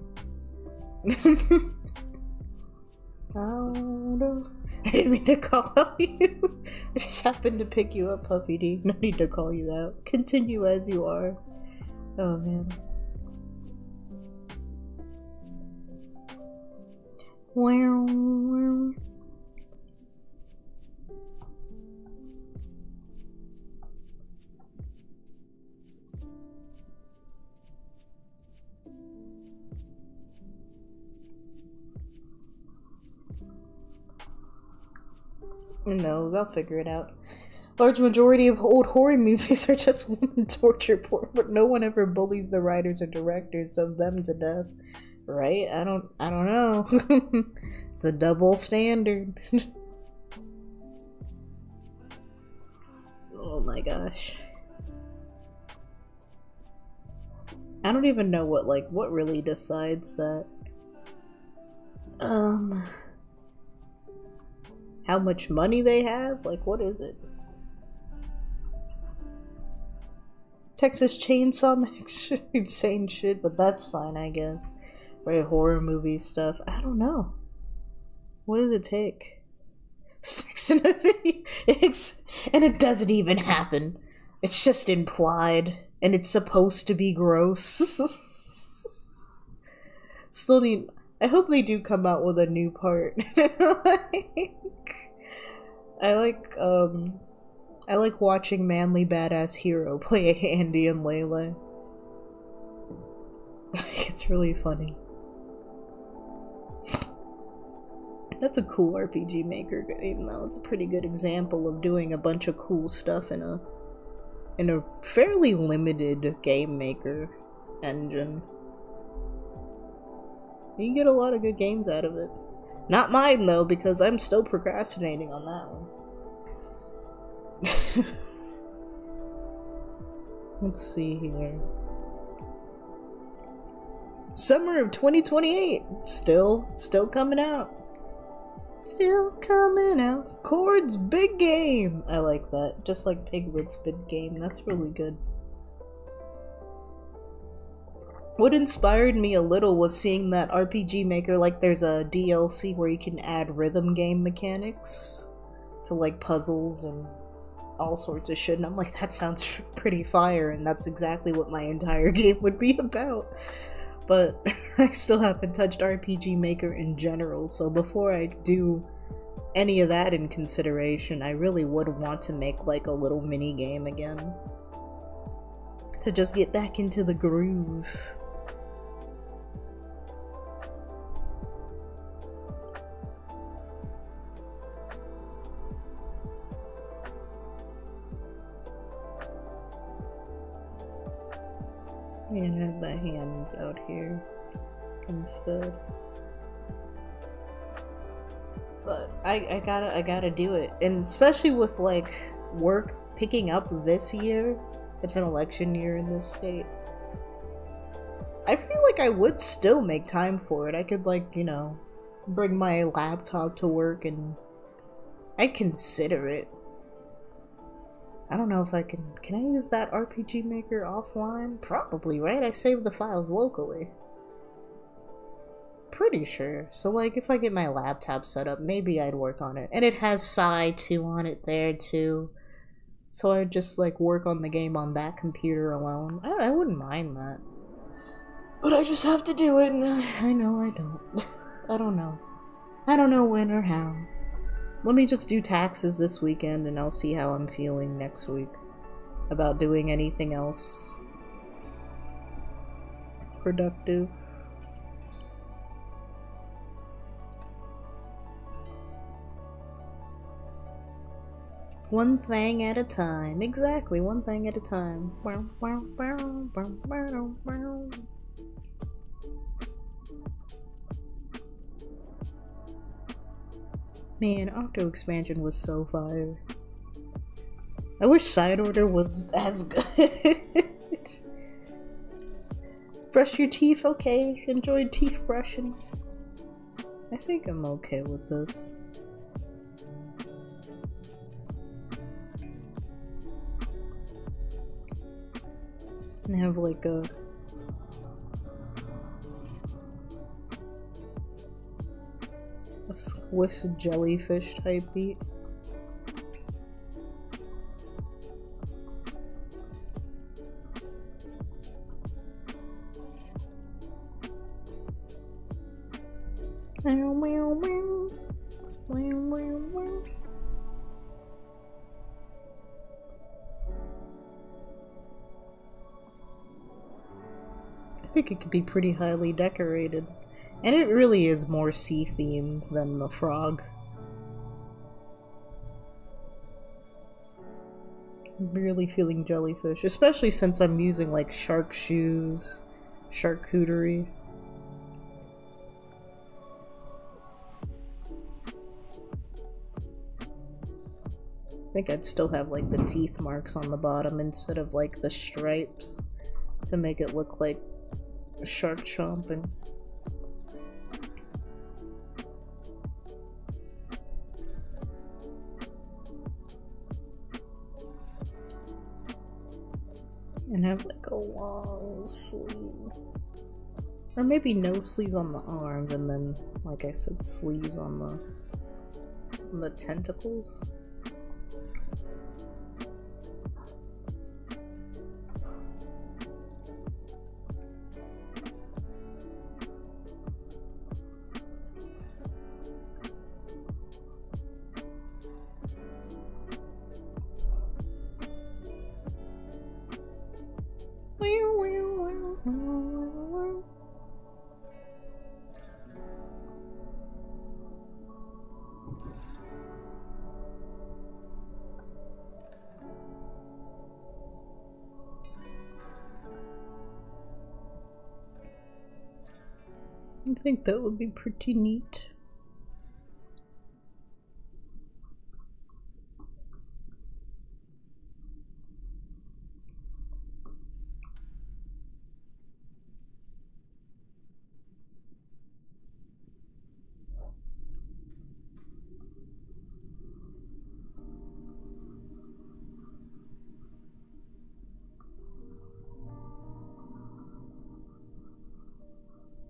Oh no. I didn't mean to call out you. I just happened to pick you up, Puffy D. No need to call you out. Continue as you are. Oh man. Wow. Who knows? I'll figure it out. Large majority of old horror movies are just women torture porn, but no one ever bullies the writers or directors of them to death. Right? I don't know. It's a double standard. Oh my gosh. I don't even know what really decides that. How much money they have? Like, what is it? Texas Chainsaw makes insane shit, but that's fine, I guess. Right, horror movie stuff. I don't know. What does it take? Sex in a video. And it doesn't even happen. It's just implied. And it's supposed to be gross. Still need... I hope they do come out with a new part. I like watching manly badass hero play Andy and Layla. It's really funny. That's a cool RPG Maker game, though. It's a pretty good example of doing a bunch of cool stuff in a fairly limited game maker engine. You get a lot of good games out of it. Not mine, though, because I'm still procrastinating on that one. Let's see here. Summer of 2028. Still coming out. Still coming out. Chord's big game. I like that. Just like Piglet's big game. That's really good. What inspired me a little was seeing that RPG Maker, like there's a DLC where you can add rhythm game mechanics to like puzzles and all sorts of shit, and I'm like, that sounds pretty fire, and that's exactly what my entire game would be about. But I still haven't touched RPG Maker in general, so before I do any of that in consideration, I really would want to make like a little mini game again. To just get back into the groove. And have the hands out here instead. But I gotta do it. And especially with like work picking up this year. It's an election year in this state. I feel like I would still make time for it. I could like, you know, bring my laptop to work and I'd consider it. I don't know if I can I use that RPG Maker offline? Probably, right? I saved the files locally. Pretty sure. So like if I get my laptop set up, maybe I'd work on it. And it has Psy 2 on it there too. So I'd just like work on the game on that computer alone. I wouldn't mind that. But I just have to do it, and I know I don't. I don't know. I don't know when or how. Let me just do taxes this weekend, and I'll see how I'm feeling next week about doing anything else productive. One thing at a time. Exactly, one thing at a time. Man, Octo Expansion was so fire. I wish Side Order was as good. brush your teeth? Okay, enjoy teeth brushing. I think I'm okay with this. And have like a squish jellyfish type beat. I think it could be pretty highly decorated. And it really is more sea themed than the frog. I'm really feeling jellyfish, especially since I'm using like shark shoes, charcuterie. I think I'd still have like the teeth marks on the bottom instead of like the stripes to make it look like a shark chomping. And have like a long sleeve. Or maybe no sleeves on the arms and then, like I said, sleeves on the tentacles. I think that would be pretty neat.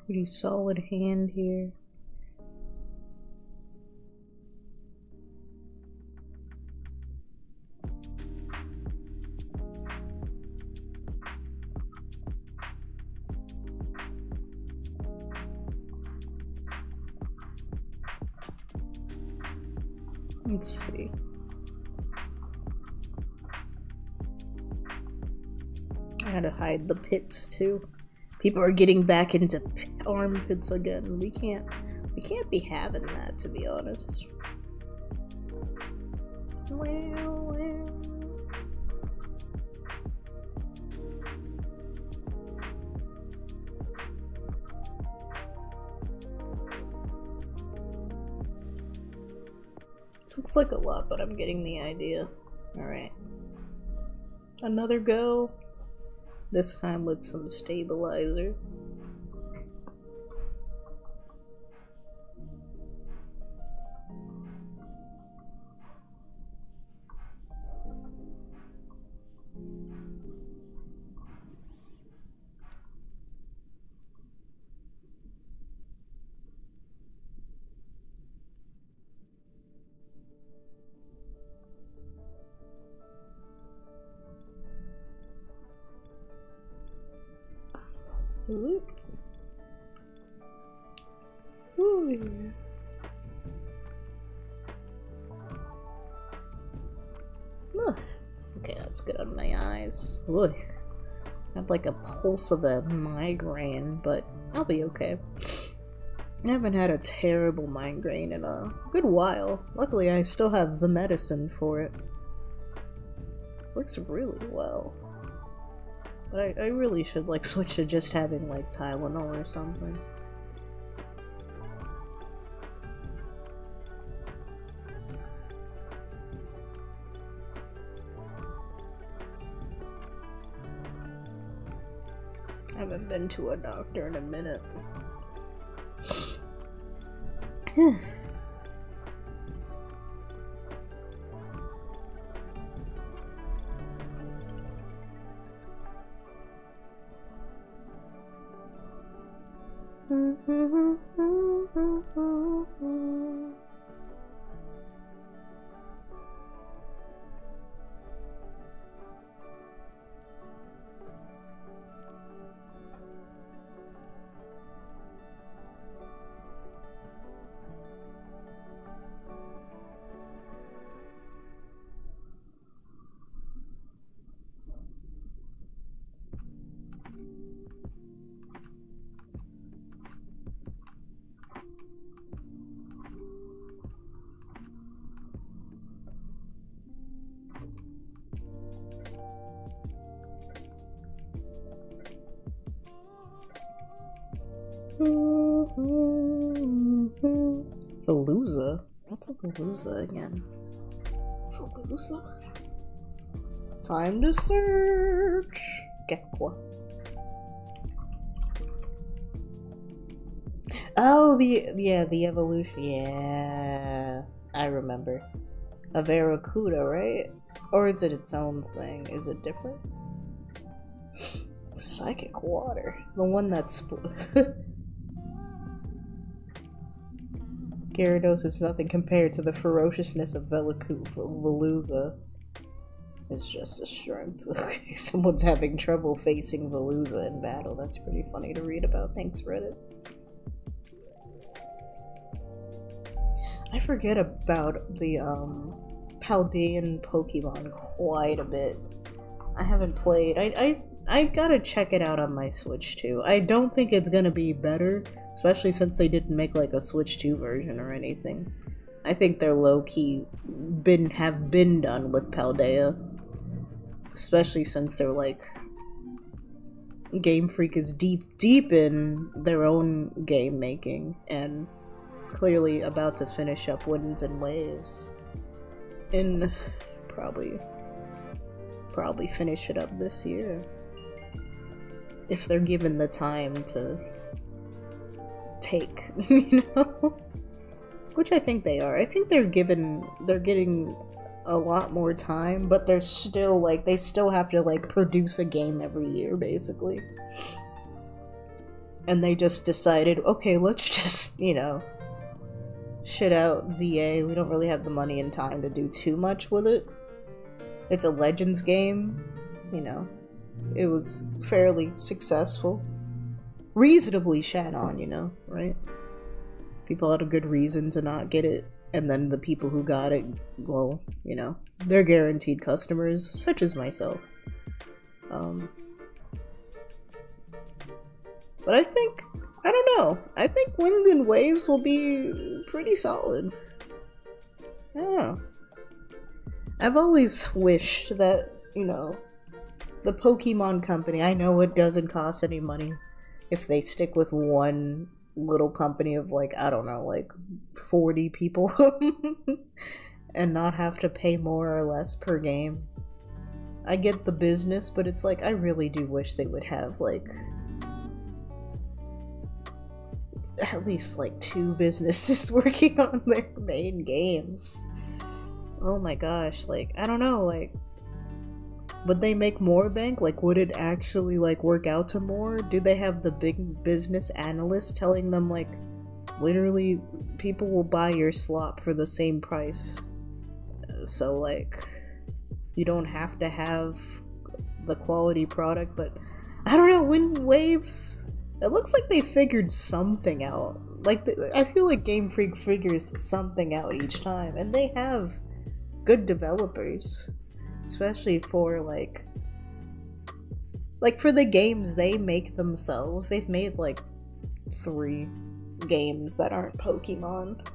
Pretty solid hand here. Let's see. I gotta hide the pits too. People are getting back into armpits again. We can't be having that, to be honest. This looks like a lot, but I'm getting the idea. Alright. Another go. This time with some stabilizer. Ooh. Ooh. Okay, that's good on my eyes. Ooh. I have like a pulse of a migraine, but I'll be okay. I haven't had a terrible migraine in a good while. Luckily, I still have the medicine for it. Works really well. But I really should like switch to just having like Tylenol or something. I haven't been to a doctor in a minute. Veluza? What's a Veluza again? Veluza? Time to search! Gekwa. Oh, the evolution. Yeah, I remember. A Barracuda, right? Or is it its own thing? Is it different? Psychic water. The one that's Gyarados is nothing compared to the ferociousness of Veluza. It's just a shrimp. Someone's having trouble facing Veluza in battle. That's pretty funny to read about. Thanks, Reddit. I forget about the Paldean Pokemon quite a bit. I haven't played. I gotta check it out on my Switch too. I don't think it's gonna be better, especially since they didn't make like a Switch 2 version or anything. I think they're low-key have been done with Paldea. Especially since they're like Game Freak is deep in their own game making and clearly about to finish up Winds and Waves. And probably finish it up this year. If they're given the time to take, you know? Which I think they are. I think they're getting a lot more time, but they're still like, they still have to like produce a game every year, basically. And they just decided, okay, let's just, you know, shit out ZA. We don't really have the money and time to do too much with it. It's a Legends game, you know. It was fairly successful. Reasonably shat on, you know, right? People had a good reason to not get it, and then the people who got it, well, you know, they're guaranteed customers, such as myself. But I don't know, I think Winds and Waves will be pretty solid. I don't know. I've always wished that, you know, the Pokemon Company, I know it doesn't cost any money if they stick with one little company of like, I don't know, like 40 people and not have to pay more or less per game. I get the business, but it's like, I really do wish they would have like at least like 2 businesses working on their main games. Oh my gosh, like, I don't know, like, would they make more bank? Like, would it actually, like, work out to more? Do they have the big business analysts telling them, like, literally, people will buy your slop for the same price? So, like, you don't have to have the quality product, but I don't know, Wind Waves, it looks like they figured something out. Like, I feel like Game Freak figures something out each time, and they have good developers. Especially for, like for the games they make themselves. They've made, like, 3 games that aren't Pokemon.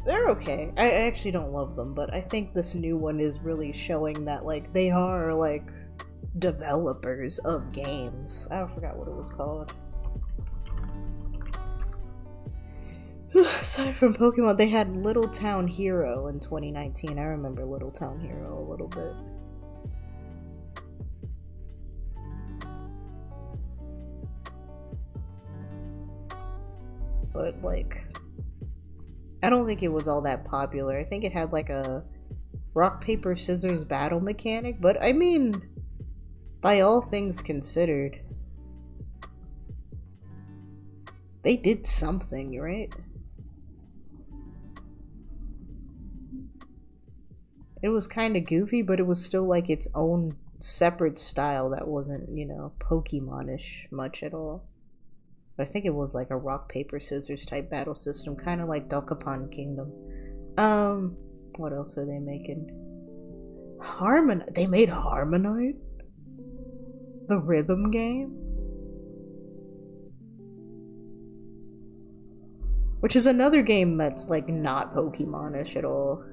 They're okay. I actually don't love them, but I think this new one is really showing that, like, they are, like, developers of games. I forgot what it was called. Aside from Pokemon, they had Little Town Hero in 2019. I remember Little Town Hero a little bit. but like, I don't think it was all that popular. I think it had like a rock, paper, scissors battle mechanic, but I mean, by all things considered, they did something, right? It was kind of goofy, but it was still like its own separate style that wasn't, you know, Pokemon-ish much at all. But I think it was like a rock, paper, scissors type battle system, kind of like Dokapon Kingdom. What else are they making? They made Harmonite? The rhythm game? Which is another game that's like not Pokemon-ish at all.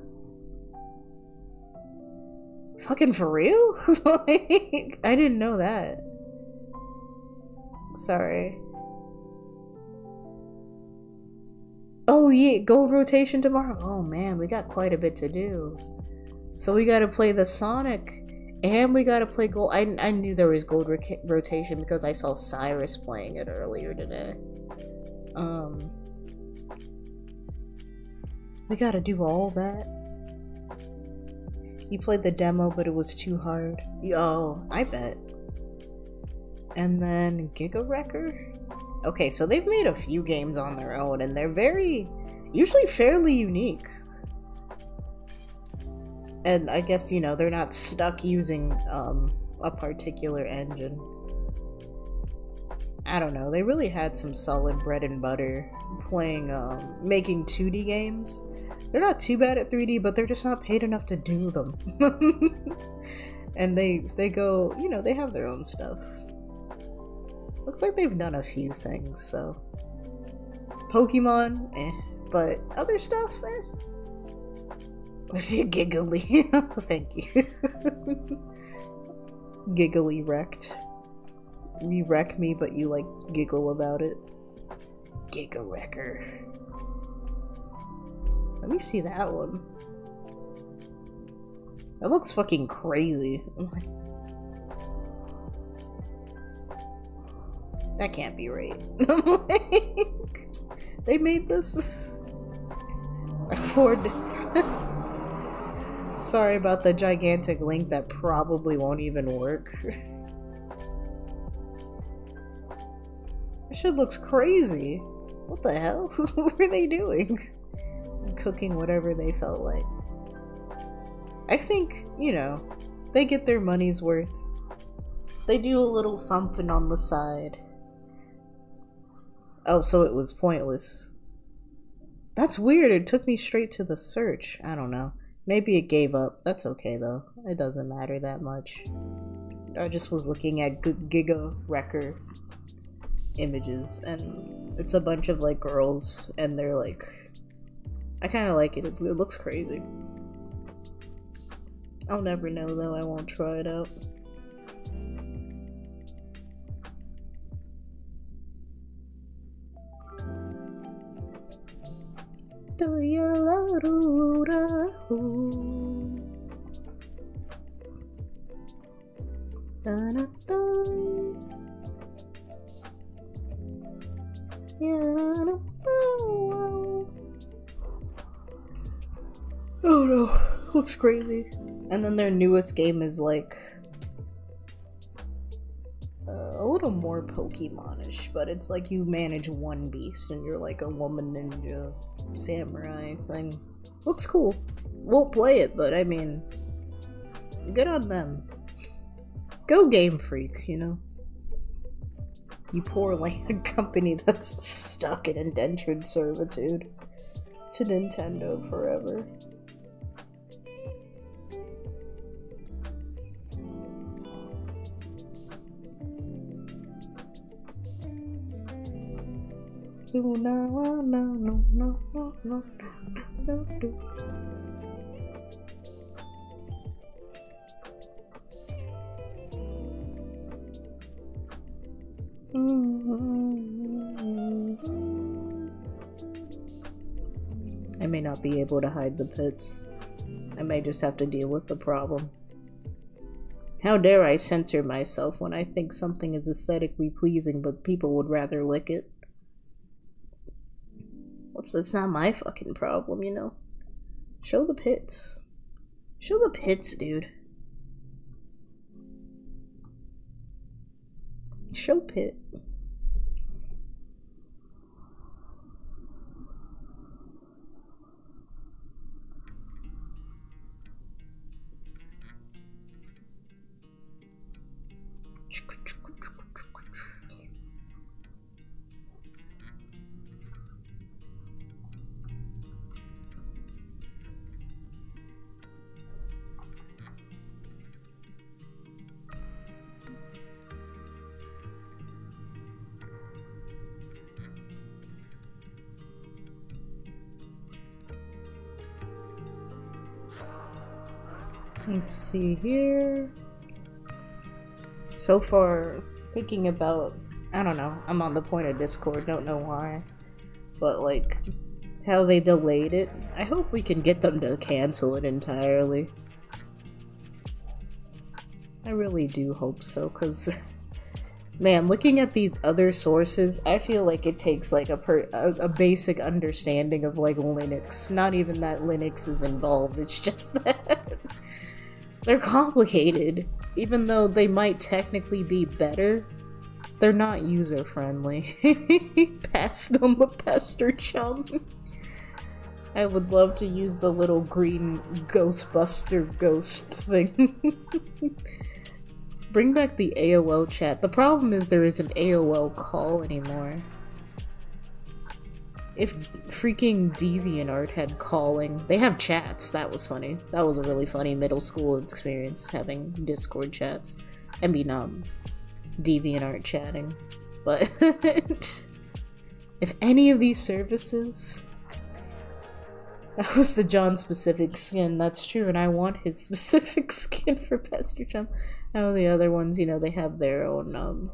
Fucking for real? Like, I didn't know that. Sorry. Oh yeah, gold rotation tomorrow. Oh man, we got quite a bit to do. So we gotta play the Sonic, and we gotta play gold. I knew there was gold rotation because I saw Cyrus playing it earlier today. We gotta do all that. You played the demo, but it was too hard. Oh, I bet. And then Giga Wrecker? Okay, so they've made a few games on their own, and they're usually fairly unique. And I guess, you know, they're not stuck using a particular engine. I don't know, they really had some solid bread and butter playing, making 2D games. They're not too bad at 3D, but they're just not paid enough to do them. And they go, you know, they have their own stuff. Looks like they've done a few things, so. Pokemon, but other stuff, I see a giggly. Thank you. Giggly wrecked. You wreck me, but you like giggle about it. Giga Wrecker. Let me see that one. That looks fucking crazy. That can't be right. They made this for. Sorry about the gigantic link that probably won't even work. That shit looks crazy. What the hell? What were they doing? Cooking whatever they felt like. I think, you know, they get their money's worth. They do a little something on the side. Oh, so it was pointless. That's weird. It took me straight to the search. I don't know. Maybe it gave up. That's okay, though. It doesn't matter that much. I just was looking at Giga Wrecker images, and it's a bunch of, like, girls, and they're, like... I kind of like it. It looks crazy. I'll never know, though. I won't try it out. Do you love Oh no, looks crazy. And then their newest game is like a little more Pokemon-ish, but it's like you manage one beast and you're like a woman ninja samurai thing. Looks cool. Won't play it, but I mean, good on them. Go Game Freak, you know? You poor land company that's stuck in indentured servitude to Nintendo forever. I may not be able to hide the pits. I may just have to deal with the problem. How dare I censor myself when I think something is aesthetically pleasing but people would rather lick it? It's not my fucking problem, you know? Show the pits. Show the pits, dude. Show pit. Let's see here. So far, thinking about, I don't know, I'm on the point of Discord, don't know why. But like, how they delayed it. I hope we can get them to cancel it entirely. I really do hope so, because, man, looking at these other sources, I feel like it takes like a basic understanding of like Linux. Not even that Linux is involved, it's just that they're complicated. Even though they might technically be better, they're not user-friendly. Passed on the pester chum. I would love to use the little green Ghostbuster ghost thing. Bring back the AOL chat. The problem is there isn't AOL call anymore. If freaking DeviantArt had calling, they have chats. That was funny. That was a really funny middle school experience, having Discord chats. I mean, DeviantArt chatting. But if any of these services, that was the John specific skin. That's true, and I want his specific skin for Pester Chum. How the other ones, you know, they have their own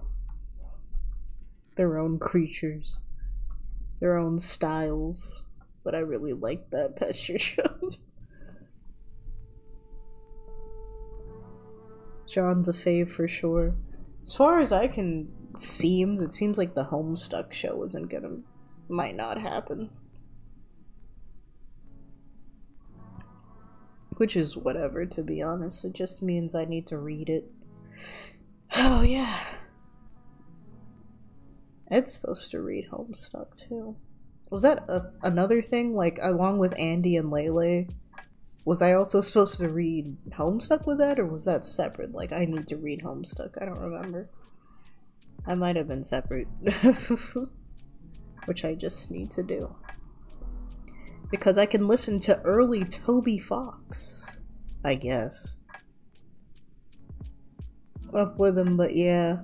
creatures. Their own styles, but I really like that Pester Chum. John's a fave for sure. As far as I can it seems like the Homestuck show might not happen. Which is whatever, to be honest. It just means I need to read it. Oh yeah. Ed's supposed to read Homestuck too. Was that another thing? Like, along with Andy and Lele? Was I also supposed to read Homestuck with Ed, or was that separate? Like, I need to read Homestuck. I don't remember. I might have been separate. Which I just need to do. Because I can listen to early Toby Fox, I guess. Up with him, but yeah,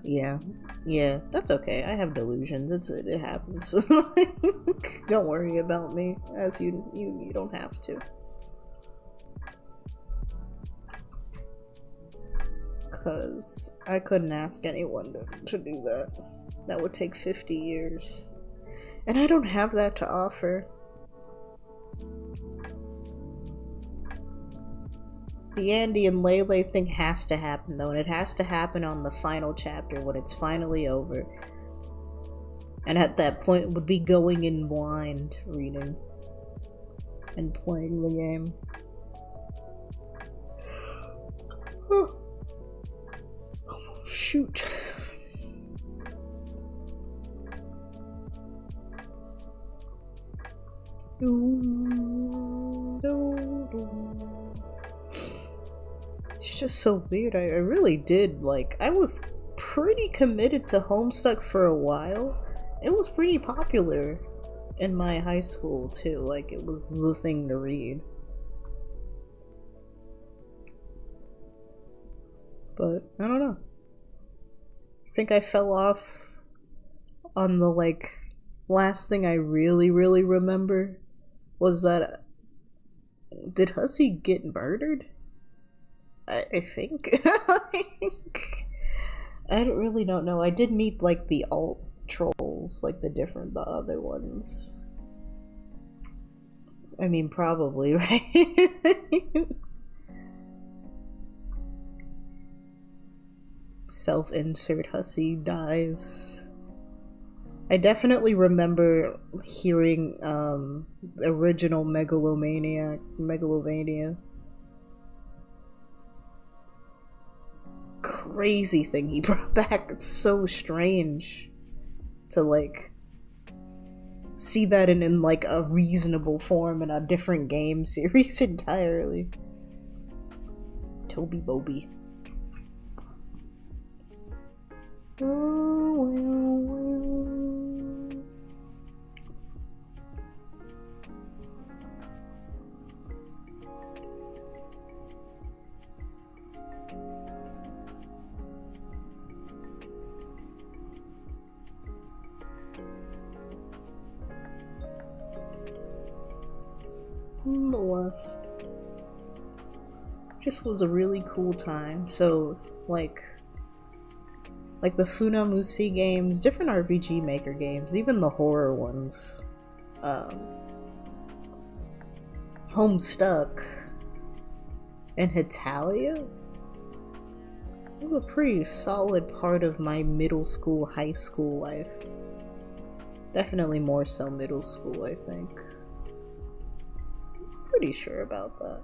that's okay. I have delusions. It happens. Don't worry about me, as you don't have to. Cause I couldn't ask anyone to do that. That would take 50 years. And I don't have that to offer. The Andy and Lele thing has to happen though, and it has to happen on the final chapter when it's finally over. And at that point it would be going in blind reading and playing the game. Oh, shoot. It's just so weird. I really did, like, I was pretty committed to Homestuck for a while. It was pretty popular in my high school too, like it was the thing to read. But I don't know. I think I fell off on the like last thing I really remember was that did Hussey get murdered? I think. I really don't know. I did meet like the alt trolls, like the other ones. I mean, probably, right? Self-insert Hussey dies. I definitely remember hearing original Megalovania. Crazy thing he brought back. It's so strange to like see that in like a reasonable form in a different game series entirely. Toby Bobby. Oh, well. Nonetheless, just was a really cool time. So like the Funamushi games, different RPG Maker games, even the horror ones, Homestuck and Hitalia was a pretty solid part of my middle school, high school life. Definitely more so middle school, I think. Pretty sure about that.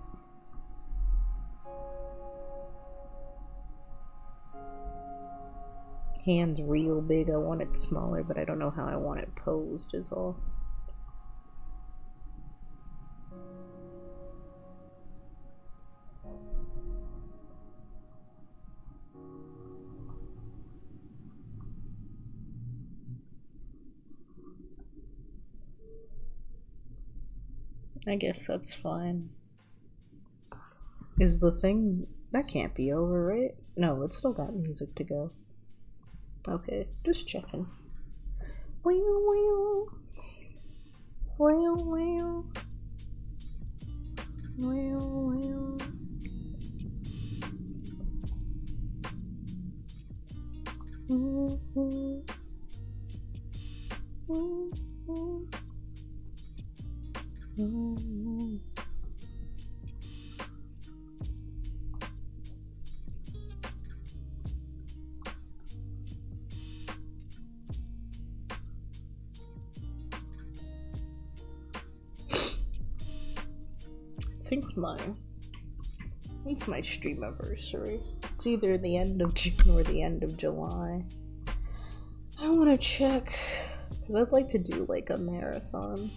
Hands real big. I want it smaller, but I don't know how I want it posed is all. I guess that's fine. Is the thing... That can't be over, right? No, it's still got music to go. Okay, just checking. Well. I think it's my stream anniversary. It's either the end of June or the end of July. I want to check because I'd like to do like a marathon,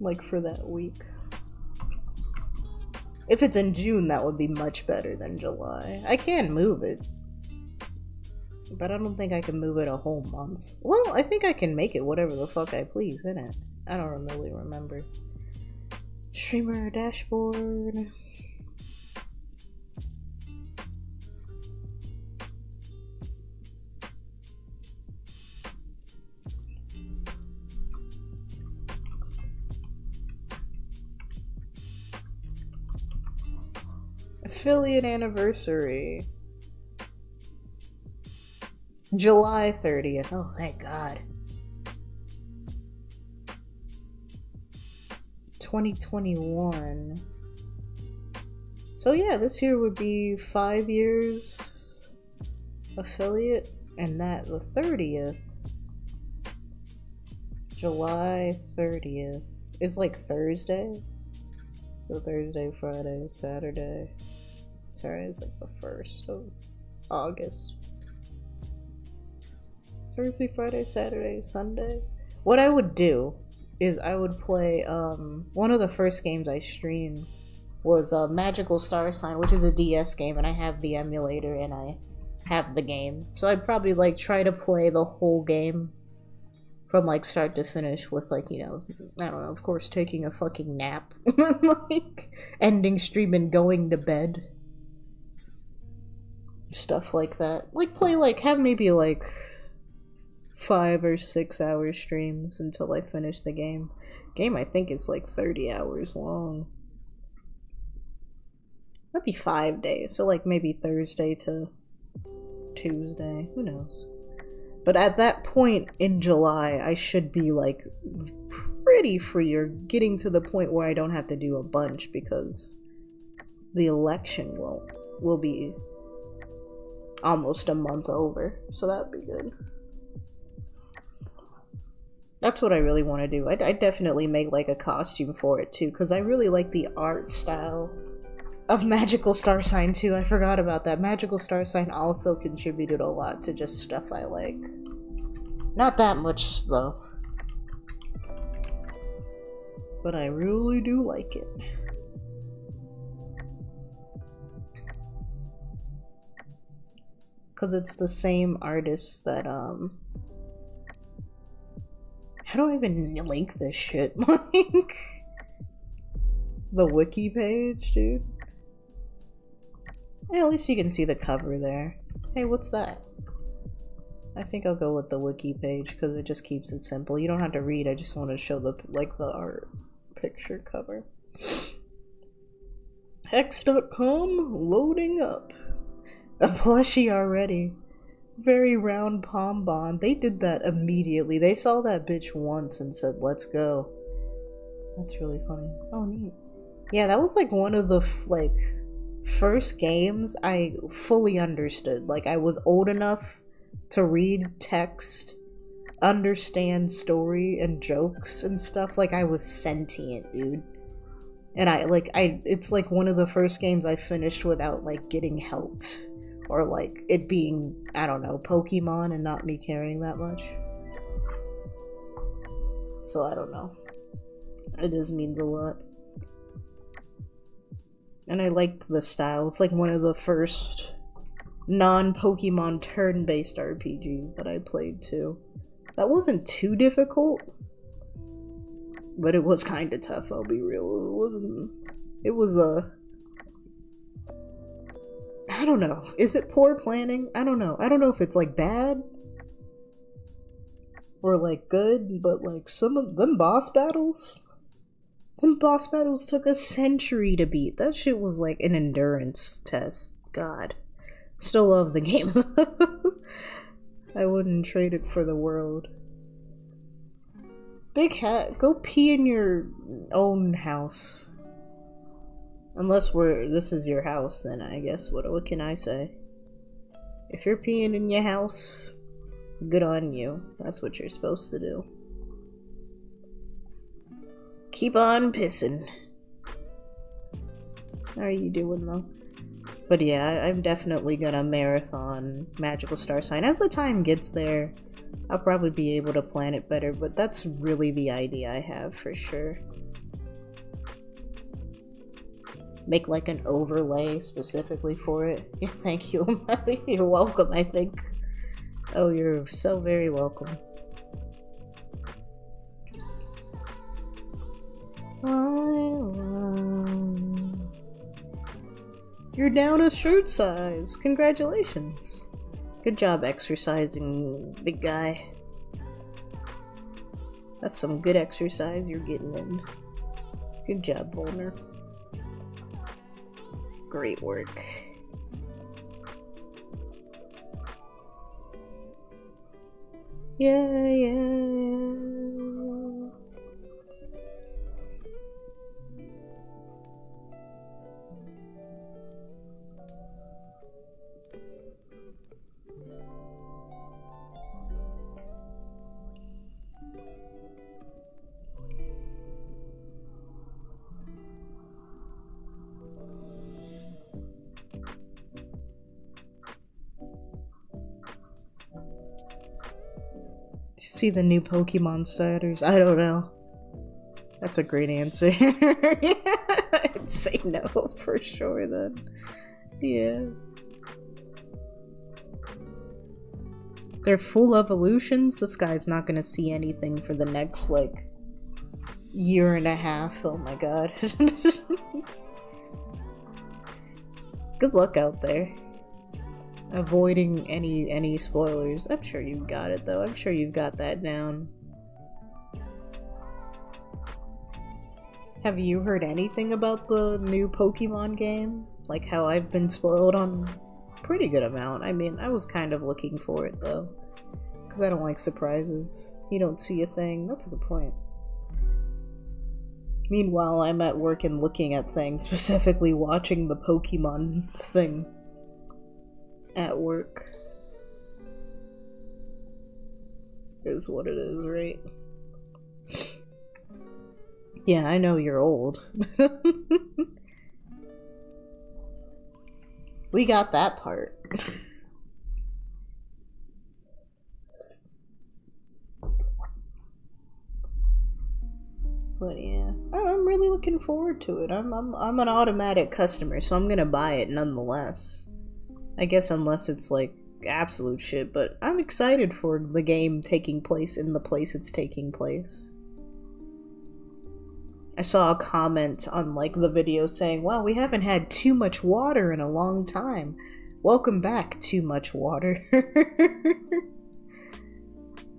like for that week. If it's in June, that would be much better than July. I can move it, but I don't think I can move it a whole month. Well, I think I can make it whatever the fuck I please, innit? I don't really remember. Streamer dashboard. Affiliate anniversary. July 30th. Oh, thank God. 2021. So yeah, this year would be 5 years affiliate, and that the 30th, July 30th, is like Thursday. So Thursday, Friday, Saturday. Saturday is like the 1st of August. Thursday, Friday, Saturday, Sunday. What I would do is I would play, one of the first games I streamed was Magical Star Sign, which is a DS game, and I have the emulator and I have the game. So I'd probably like try to play the whole game from like start to finish with like, you know, I don't know, of course taking a fucking nap. Like ending stream and going to bed. Stuff like that. Like play like, have maybe like 5 or 6 hour streams until I finish the game. Game I think is like 30 hours long. That'd be 5 days, so like maybe Thursday to Tuesday, who knows. But at that point in July, I should be like pretty free, or getting to the point where I don't have to do a bunch because the election will be almost a month over, so that'd be good. That's what I really want to do. I'd definitely make like a costume for it too, because I really like the art style of Magical Star Sign too. I forgot about that. Magical Star Sign also contributed a lot to just stuff I like. Not that much though. But I really do like it. Because it's the same artist that, how do I even link this shit? Like, the wiki page, dude. Hey, at least you can see the cover there. Hey, what's that? I think I'll go with the wiki page because it just keeps it simple. You don't have to read, I just want to show the, like, the art picture cover. Hex.com loading up. A plushie already. Very round pom bond. They did that immediately. They saw that bitch once and said, let's go. That's really funny. Oh, neat. Yeah, that was like one of the like first games I fully understood. Like, I was old enough to read text, understand story and jokes and stuff. Like, I was sentient, dude. And it's like one of the first games I finished without like getting helped. Or like it being, I don't know, Pokemon and not me caring that much. So I don't know. It just means a lot. And I liked the style. It's like one of the first non-Pokemon turn-based RPGs that I played too. That wasn't too difficult. But it was kind of tough, I'll be real. It was I don't know. Is it poor planning? I don't know. I don't know if it's like bad or like good, but like some of them boss battles took a century to beat. That shit was like an endurance test. God. Still love the game. I wouldn't trade it for the world. Big Hat, go pee in your own house. Unless this is your house, then I guess, what can I say? If you're peeing in your house, good on you. That's what you're supposed to do. Keep on pissing. How are you doing, though? But yeah, I'm definitely gonna marathon Magical Star Sign. As the time gets there, I'll probably be able to plan it better, but that's really the idea I have, for sure. Make like an overlay specifically for it. Yeah, thank you. You're welcome, I think. Oh, you're so very welcome. You're down a shirt size. Congratulations. Good job exercising, big guy. That's some good exercise you're getting in. Good job, Volner. Great work. Yeah. See the new Pokemon starters? I don't know. That's a great answer. Yeah, I'd say no for sure then. Yeah. They're full evolutions? This guy's not gonna see anything for the next, like, year and a half. Oh my god. Good luck out there. Avoiding any spoilers. I'm sure you've got it though. I'm sure you've got that down. Have you heard anything about the new Pokemon game? Like how I've been spoiled on a pretty good amount. I mean, I was kind of looking for it though. Because I don't like surprises. You don't see a thing. That's a good point. Meanwhile, I'm at work and looking at things, specifically watching the Pokemon thing. At work is what it is, right? Yeah, I know you're old. We got that part. But yeah, I'm really looking forward to it. I'm an automatic customer, so I'm gonna buy it nonetheless. I guess unless it's like absolute shit, but I'm excited for the game taking place in the place it's taking place. I saw a comment on like the video saying, "Wow, we haven't had too much water in a long time. Welcome back, too much water."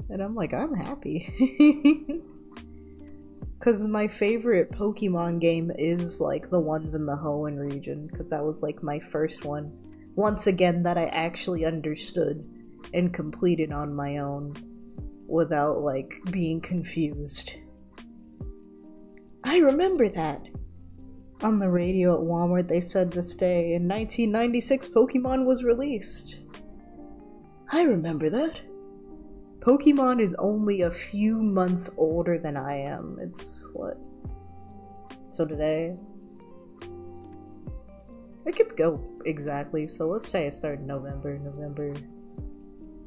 And I'm like, I'm happy. Because my favorite Pokemon game is like the ones in the Hoenn region, because that was like my first one. Once again, that I actually understood and completed on my own without like being confused. I remember that. On the radio at Walmart, they said this day in 1996 Pokemon was released. I remember that. Pokemon is only a few months older than I am. It's what? So today? I could go exactly. So let's say I started November,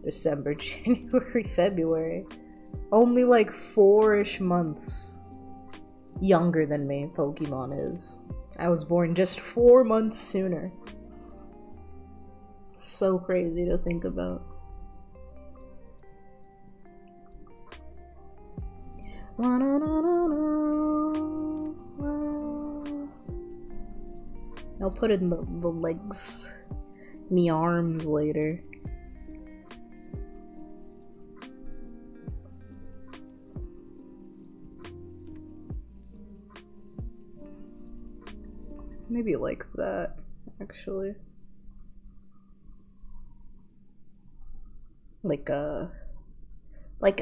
December, January, February. Only like 4-ish months younger than me, Pokemon is. I was born just 4 months sooner. So crazy to think about. I'll put in the legs, me arms later. Maybe like that, actually. Like a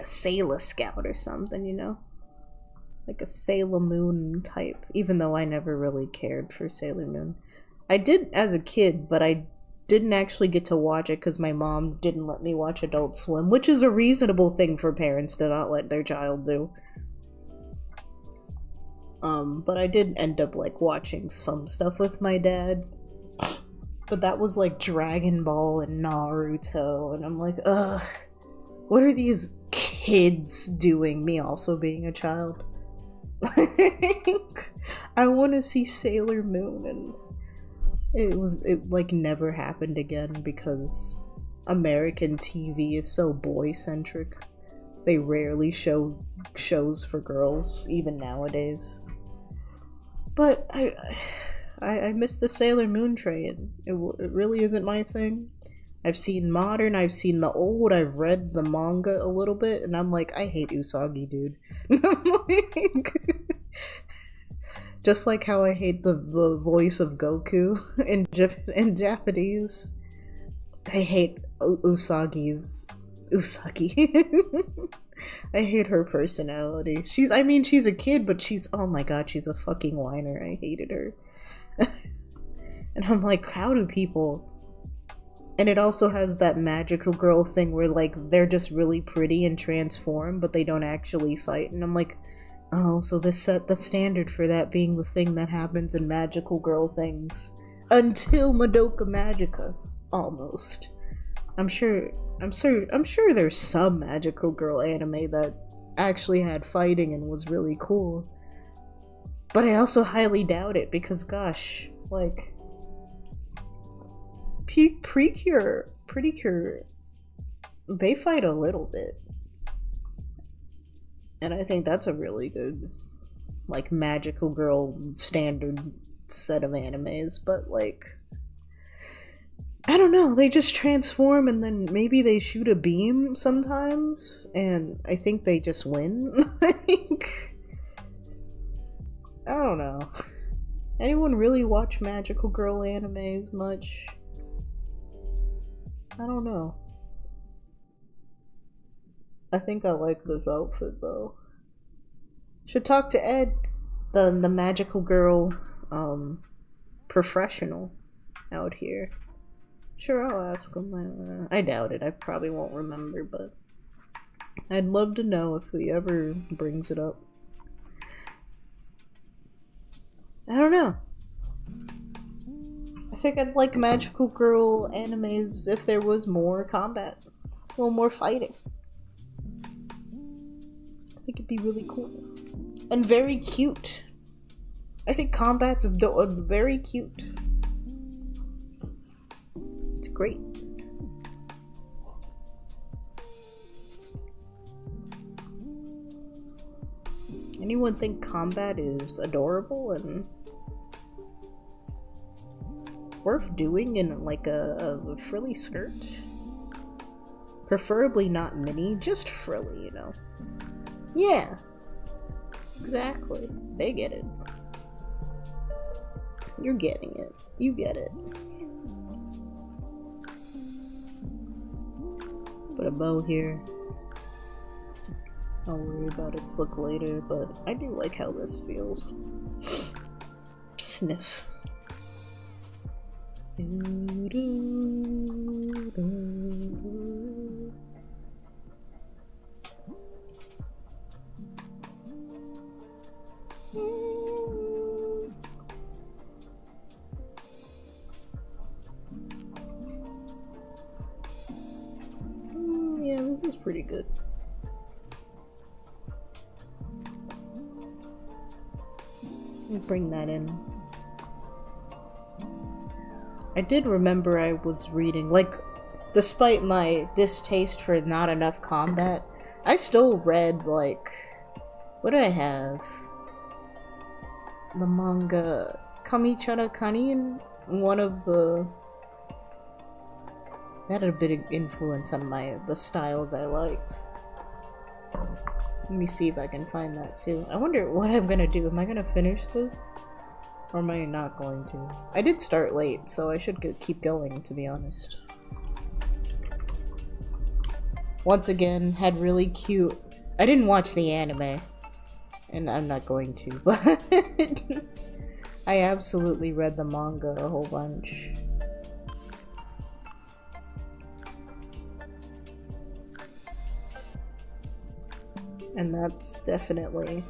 Sailor Scout or something, you know? Like a Sailor Moon type, even though I never really cared for Sailor Moon. I did as a kid, but I didn't actually get to watch it because my mom didn't let me watch Adult Swim, which is a reasonable thing for parents to not let their child do. But I did end up like watching some stuff with my dad. But that was like Dragon Ball and Naruto, and I'm like, ugh, what are these kids doing? Me also being a child. I want to see Sailor Moon, and it like never happened again because American TV is so boy-centric. They rarely show shows for girls, even nowadays. But I miss the Sailor Moon train. It really isn't my thing. I've seen modern, I've seen the old, I've read the manga a little bit, and I'm like, I hate Usagi, dude. Just like how I hate the voice of Goku in Japanese. I hate Usagi. I hate her personality. She's a kid, but oh my god, she's a fucking whiner. I hated her. And I'm like, how do people... And it also has that magical girl thing where like they're just really pretty and transform, but they don't actually fight. And I'm like, oh, so this set the standard for that being the thing that happens in magical girl things. Until Madoka Magica. Almost. I'm sure there's some magical girl anime that actually had fighting and was really cool. But I also highly doubt it because gosh, like Pretty Cure, they fight a little bit. And I think that's a really good, like, magical girl standard set of animes, but, like, I don't know, they just transform and then maybe they shoot a beam sometimes, and I think they just win. Like, I don't know. Anyone really watch magical girl animes much? I don't know. I think I like this outfit though. Should talk to Ed, the magical girl professional out here. Sure, I'll ask him. I doubt it. I probably won't remember, but I'd love to know if he ever brings it up. I don't know. I think I'd like magical girl animes if there was more combat. A little more fighting. I think it'd be really cool. And very cute. I think combat's very cute. It's great. Anyone think combat is adorable and worth doing in like a frilly skirt? Preferably not mini, just frilly, you know. Yeah. Exactly. They get it. You're getting it. You get it. Put a bow here. I'll worry about its look later, but I do like how this feels. Sniff. Yeah, this is pretty good. Bring that in. I did remember I was reading, like, despite my distaste for not enough combat, I still read, like, what did I have? The manga Kamichara Kani, and one of the... that had a bit of influence on the styles I liked. Let me see if I can find that too. I wonder what I'm gonna do. Am I gonna finish this? Or am I not going to? I did start late, so I should keep going, to be honest. Once again, had really cute... I didn't watch the anime. And I'm not going to, but... I absolutely read the manga a whole bunch. And that's definitely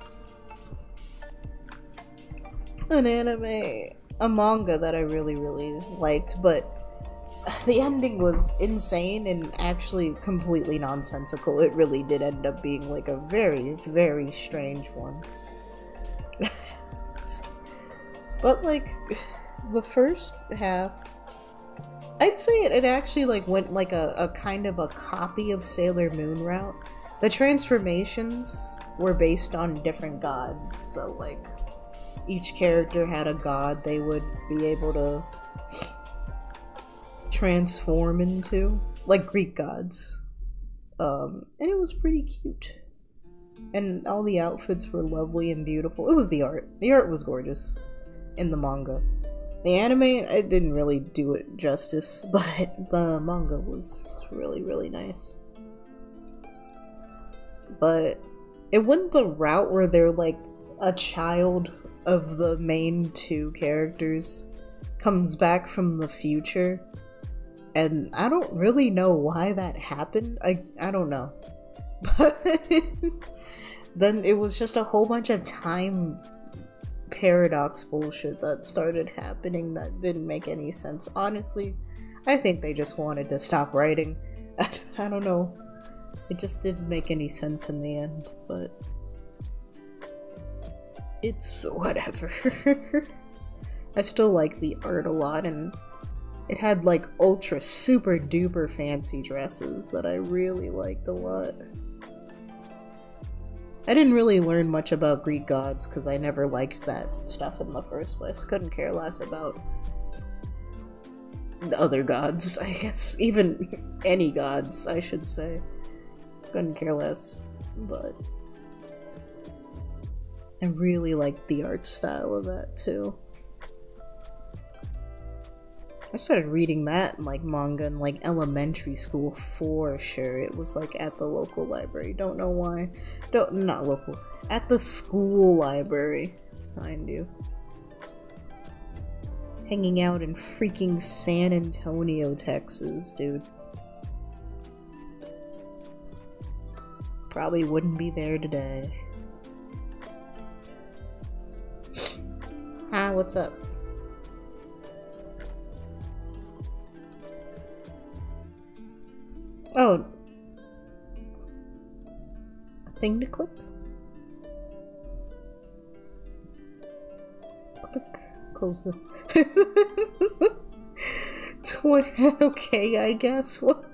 an anime, a manga that I really, really liked, but the ending was insane and actually completely nonsensical. It really did end up being like a very, very strange one. But like, the first half, I'd say it actually like went like a kind of a copy of Sailor Moon route. The transformations were based on different gods, so like each character had a god they would be able to transform into, like Greek gods. And it was pretty cute. And all the outfits were lovely and beautiful. It was the art. The art was gorgeous in the manga. The anime, it didn't really do it justice, but the manga was really, really nice. But it went the route where they're like a child of the main two characters comes back from the future, and I don't really know why that happened. I don't know. But then it was just a whole bunch of time paradox bullshit that started happening that didn't make any sense. Honestly, I think they just wanted to stop writing. I don't know. It just didn't make any sense in the end, but it's whatever. I still like the art a lot, and it had like ultra super duper fancy dresses that I really liked a lot. I didn't really learn much about Greek gods because I never liked that stuff in the first place. Couldn't care less about the other gods, I guess. Even any gods, I should say. Couldn't care less, but I really liked the art style of that too. I started reading that in like manga in like elementary school for sure. It was like at the local library. Don't know why. Not local. At the school library, mind you. Hanging out in freaking San Antonio, Texas, dude. probably wouldn't be there today. Hi, what's up? Oh. A thing to click? Click. Close this. Okay, I guess. What?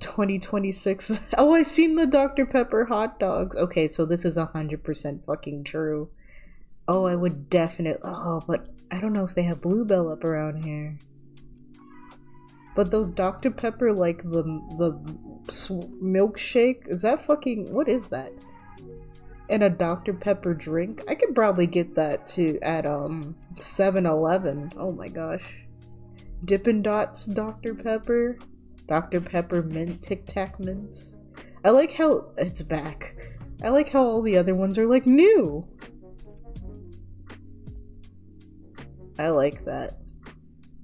2026. Oh, I seen the Dr. Pepper hot dogs. Okay, so this is 100% fucking true. Oh, I would definitely. Oh, but I don't know if they have Bluebell up around here. But those Dr. Pepper, like the milkshake, is that fucking, what is that? And a Dr. Pepper drink? I could probably get that too at 7-Eleven. Oh my gosh. Dippin' Dots Dr. Pepper. Dr. Pepper mint Tic Tac mints. I like how it's back. I like how all the other ones are like new. I like that.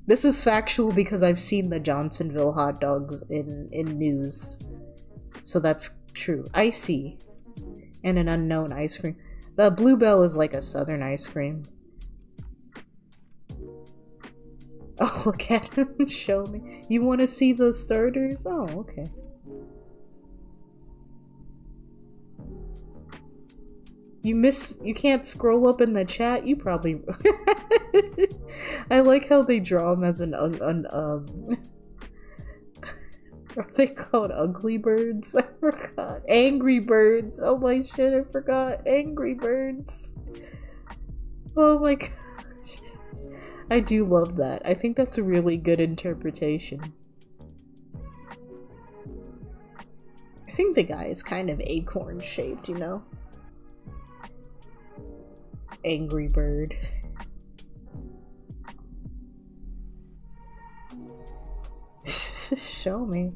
This is factual because I've seen the Johnsonville hot dogs in news. So that's true. Icy. And an unknown ice cream. The Bluebell is like a southern ice cream. Oh, look at him. Show me. You want to see the starters? Oh, okay. You can't scroll up in the chat? You probably... I like how they draw them as an are they called ugly birds? I forgot. Angry birds. Oh my shit, I forgot. Angry birds. Oh my gosh. I do love that. I think that's a really good interpretation. I think the guy is kind of acorn shaped, you know? Angry bird. Show me.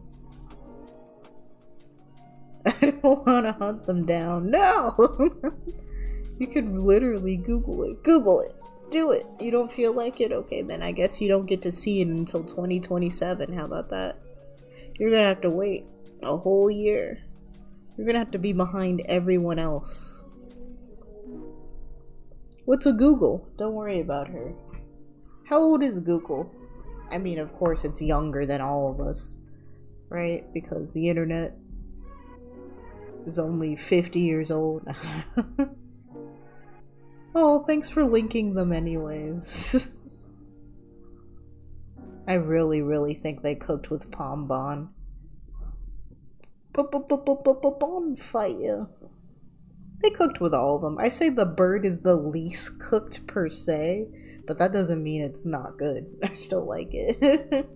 I don't want to hunt them down. No! You could literally Google it. Google it. Do it. You don't feel like it? Okay, then I guess you don't get to see it until 2027. How about that? You're gonna have to wait a whole year. You're gonna have to be behind everyone else. What's a Google? Don't worry about her. How old is Google? I mean, of course it's younger than all of us, right? Because the internet is only 50 years old. Oh, thanks for linking them anyways. I really think they cooked with Palm Bon. Bonfire. They cooked with all of them. I say the bird is the least cooked per se, but that doesn't mean it's not good. I still like it.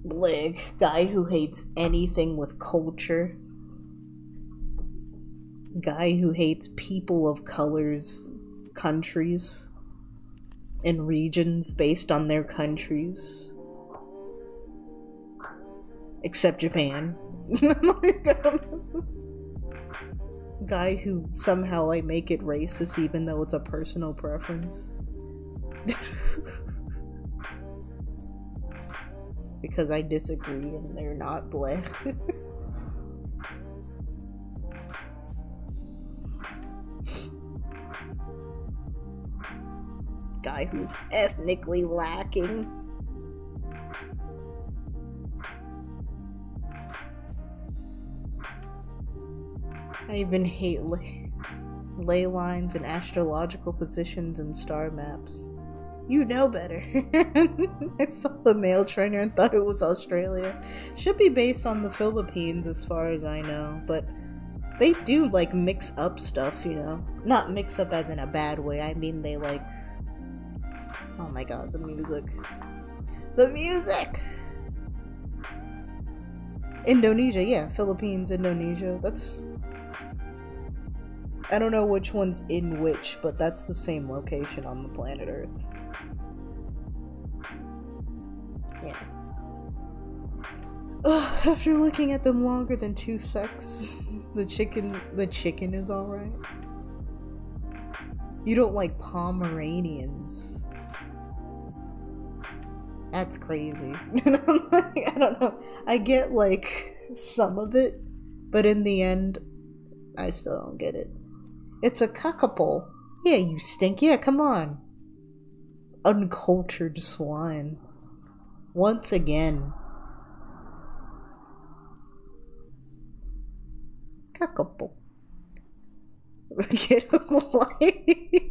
Blig, guy who hates anything with culture. Guy who hates people of colors, countries, and regions based on their countries. Except Japan. Guy who somehow I make it racist even though it's a personal preference. Because I disagree and they're not black. Guy who's ethnically lacking. I even hate ley lines and astrological positions and star maps. You know better. I saw the mail trainer and thought it was Australia. Should be based on the Philippines as far as I know, but they do like mix up stuff, you know. Not mix up as in a bad way, I mean they like... Oh my god, the music. The music! Indonesia, yeah, Philippines, Indonesia, that's... I don't know which one's in which, but that's the same location on the planet Earth. Yeah. Ugh, after looking at them longer than 2 secs, the chicken is alright. You don't like Pomeranians. That's crazy. I don't know. I get like some of it, but in the end, I still don't get it. It's a cockapole. Yeah, you stink. Yeah, come on. Uncultured swine. Once again. Cockapole. Get a life.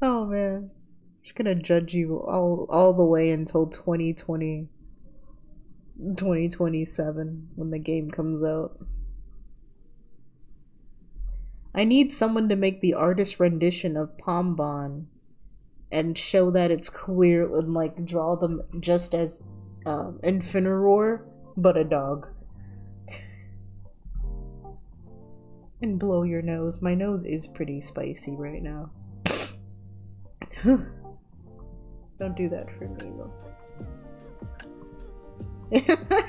Oh man. I'm just gonna judge you all the way until 2027 when the game comes out. I need someone to make the artist rendition of Pombon and show that it's clear and like draw them just as Infiniror, but a dog. And blow your nose. My nose is pretty spicy right now. Don't do that for me though.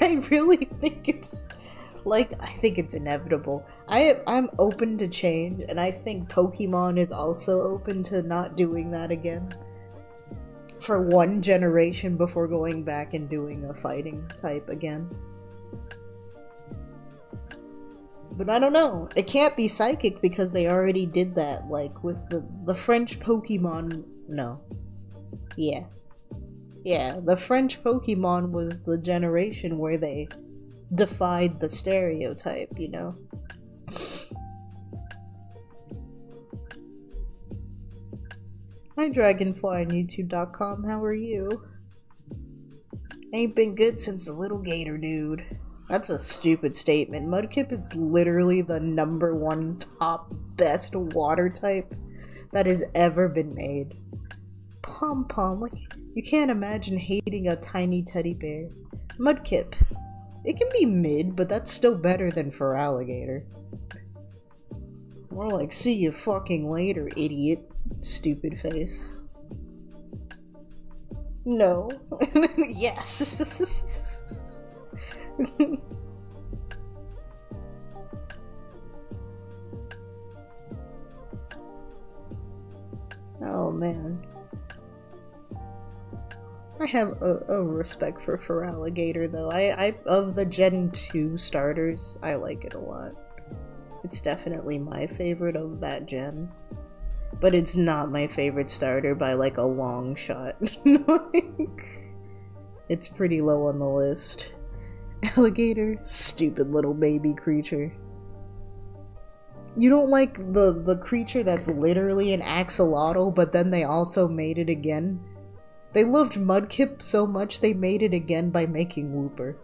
I really think it's like, I think it's inevitable. I'm open to change, and I think Pokemon is also open to not doing that again. For one generation before going back and doing a fighting type again. But I don't know. It can't be psychic because they already did that, like with the French Pokemon. No. Yeah. Yeah, the French Pokemon was the generation where they defied the stereotype, you know? Hi Dragonfly on YouTube.com, how are you? Ain't been good since the little gator dude. That's a stupid statement. Mudkip is literally the #1 top best water type that has ever been made. Pom-Pom, like, you can't imagine hating a tiny teddy bear. Mudkip. It can be mid, but that's still better than Feraligatr. More like, see you fucking later, idiot. Stupid face. No. Yes. Oh man. I have a respect for Feraligatr though. I of the Gen 2 starters, I like it a lot. It's definitely my favorite of that gen. But it's not my favorite starter by like a long shot. Like, it's pretty low on the list. Alligator, stupid little baby creature. You don't like the creature that's literally an axolotl, but then they also made it again? They loved Mudkip so much they made it again by making Wooper.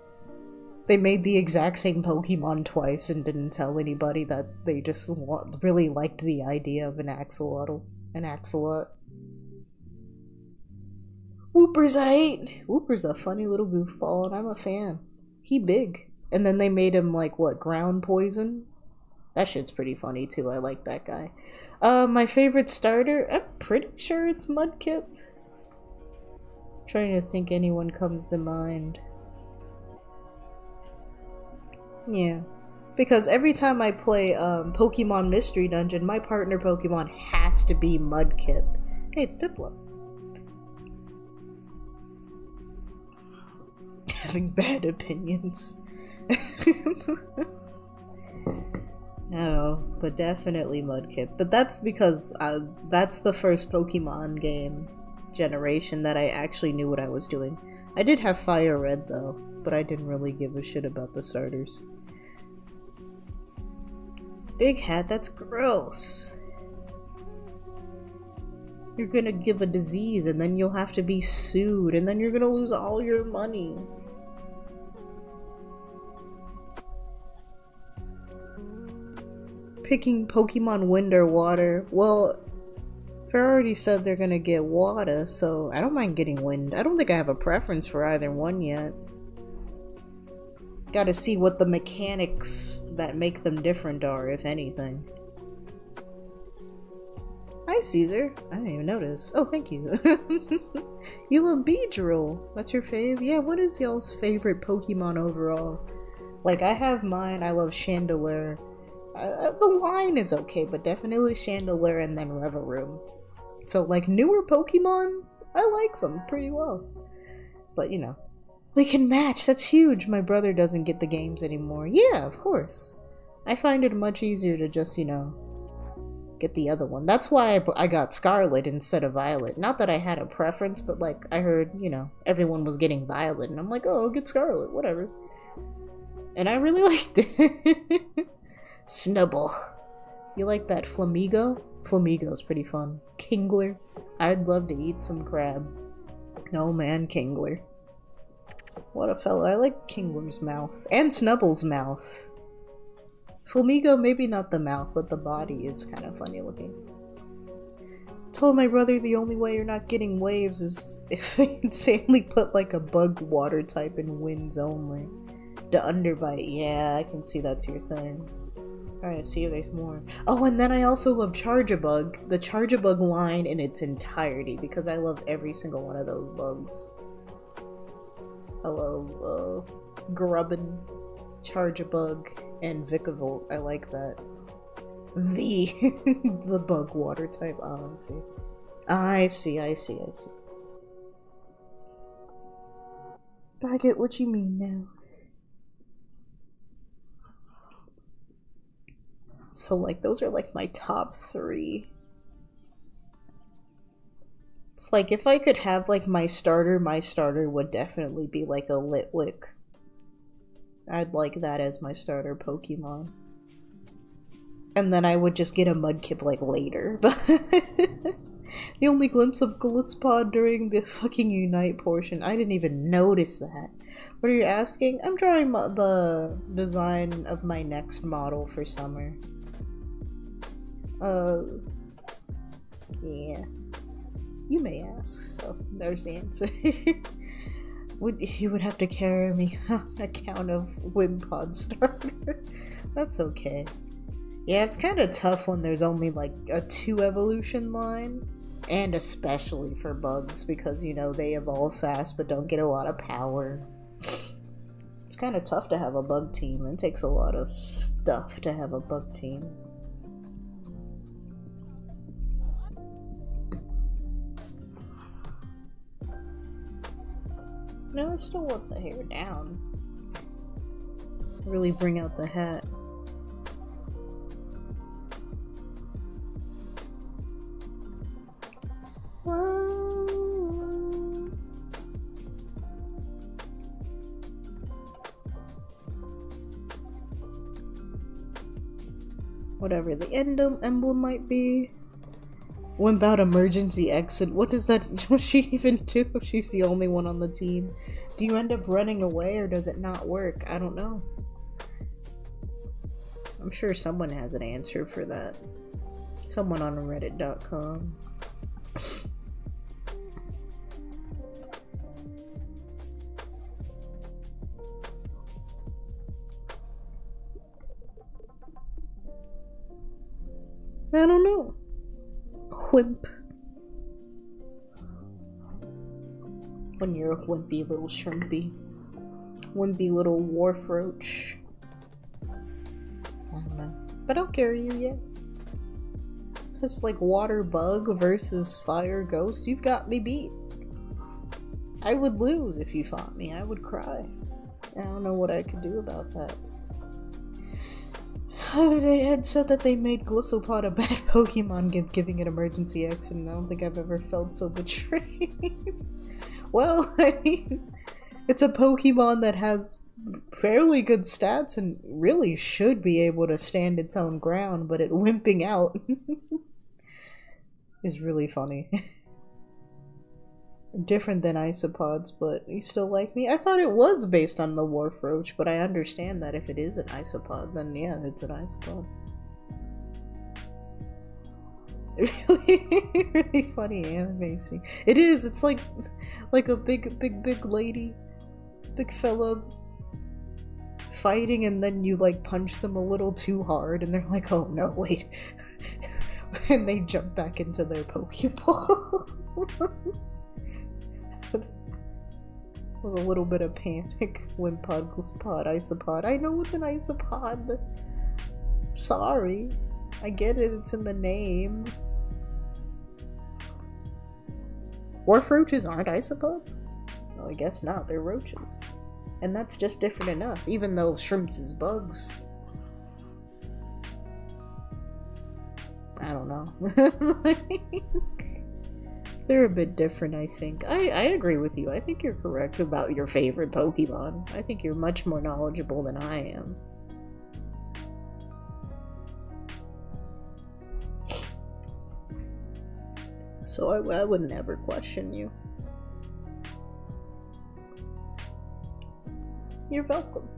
They made the exact same Pokemon twice and didn't tell anybody that they just really liked the idea of an axolotl. An axolot. Wooper's aight! Wooper's a funny little goofball and I'm a fan. He big. And then they made him like, what, ground poison? That shit's pretty funny too, I like that guy. My favorite starter? I'm pretty sure it's Mudkip. Trying to think anyone comes to mind. Yeah. Because every time I play Pokemon Mystery Dungeon, my partner Pokemon has to be Mudkip. Hey, it's Piplup. Having bad opinions. No, but definitely Mudkip. But that's because that's the first Pokemon game generation that I actually knew what I was doing. I did have Fire Red though, but I didn't really give a shit about the starters. Big Hat, that's gross. You're gonna give a disease and then you'll have to be sued and then you're gonna lose all your money. Picking Pokemon Wind or Water. Well, Fair already said they're gonna get water, so I don't mind getting wind. I don't think I have a preference for either one yet. Gotta see what the mechanics that make them different are, if anything. Hi, Caesar. I didn't even notice. Oh, thank you. You love Beedrill. That's your fave? Yeah, what is y'all's favorite Pokemon overall? Like, I have mine. I love Chandelure. The line is okay, but definitely Chandelure and then Reverum. So, like, newer Pokemon, I like them pretty well. But, you know, We can match. That's huge. My brother doesn't get the games anymore. Yeah, of course. I find it much easier to just, you know, get the other one. That's why I got Scarlet instead of Violet. Not that I had a preference, but like I heard, you know, everyone was getting Violet, and I'm like, oh, I'll get Scarlet, whatever. And I really liked it. Snubble. You like that Flamigo? Flamigo's pretty fun. Kingler. I'd love to eat some crab. No man, Kingler. What a fella. I like Kingler's mouth. And Snubble's mouth. Flamigo, maybe not the mouth, but the body is kind of funny looking. Told my brother the only way you're not getting waves is if they insanely put like a bug water type in winds only. The underbite. Yeah, I can see that's your thing. Alright, see if there's more. Oh, and then I also love Charge-a-Bug. The Charge-a-Bug line in its entirety, because I love every single one of those bugs. Hello, Grubbin, Charge-a-Bug, and Vikavolt. I like that. The bug water type. Oh, I see. I get what you mean now. So, like, those are, like, my top 3. It's like, if I could have, like, my starter would definitely be, like, a Litwick. I'd like that as my starter Pokemon. And then I would just get a Mudkip, like, later. But the only glimpse of Gliscod during the fucking Unite portion, I didn't even notice that. What are you asking? I'm drawing the design of my next model for summer. Yeah. You may ask, so there's the answer. You would have to carry me on account of Wimpod starter. That's okay. Yeah, it's kind of tough when there's only like a 2 evolution line. And especially for bugs, because, you know, they evolve fast but don't get a lot of power. It's kind of tough to have a bug team. It takes a lot of stuff to have a bug team. No, I still want the hair down. Really bring out the hat. Whatever the emblem might be. What about emergency exit? What does that- what she even do if she's the only one on the team? Do you end up running away or does it not work? I don't know. I'm sure someone has an answer for that. Someone on reddit.com. I don't know. Wimp. When you're a wimpy little shrimpy. Wimpy little wharf-roach. I don't know. But I'll carry you yet. It's like water bug versus fire ghost. You've got me beat. I would lose if you fought me. I would cry. I don't know what I could do about that. The other day, Ed said that they made Gliscopod a bad Pokemon, giving it emergency exit, and I don't think I've ever felt so betrayed. Well, I mean, it's a Pokemon that has fairly good stats and really should be able to stand its own ground, but it wimping out is really funny. Different than isopods, but you still like me? I thought it was based on the Warfroach, but I understand that if it is an isopod, then yeah, it's an isopod. Really funny anime scene. It is, it's like a big lady, big fella fighting, and then you like punch them a little too hard and they're like, oh no, wait. And they jump back into their Pokeball. With a little bit of panic. Wimpod, Gliscopod, Isopod. I know it's an Isopod. Sorry. I get it, it's in the name. Warfroaches aren't isopods? Well, I guess not. They're roaches. And that's just different enough, even though shrimps is bugs. I don't know. They're a bit different, I think. I agree with you. I think you're correct about your favorite Pokemon. I think you're much more knowledgeable than I am. So I would never question you. You're welcome.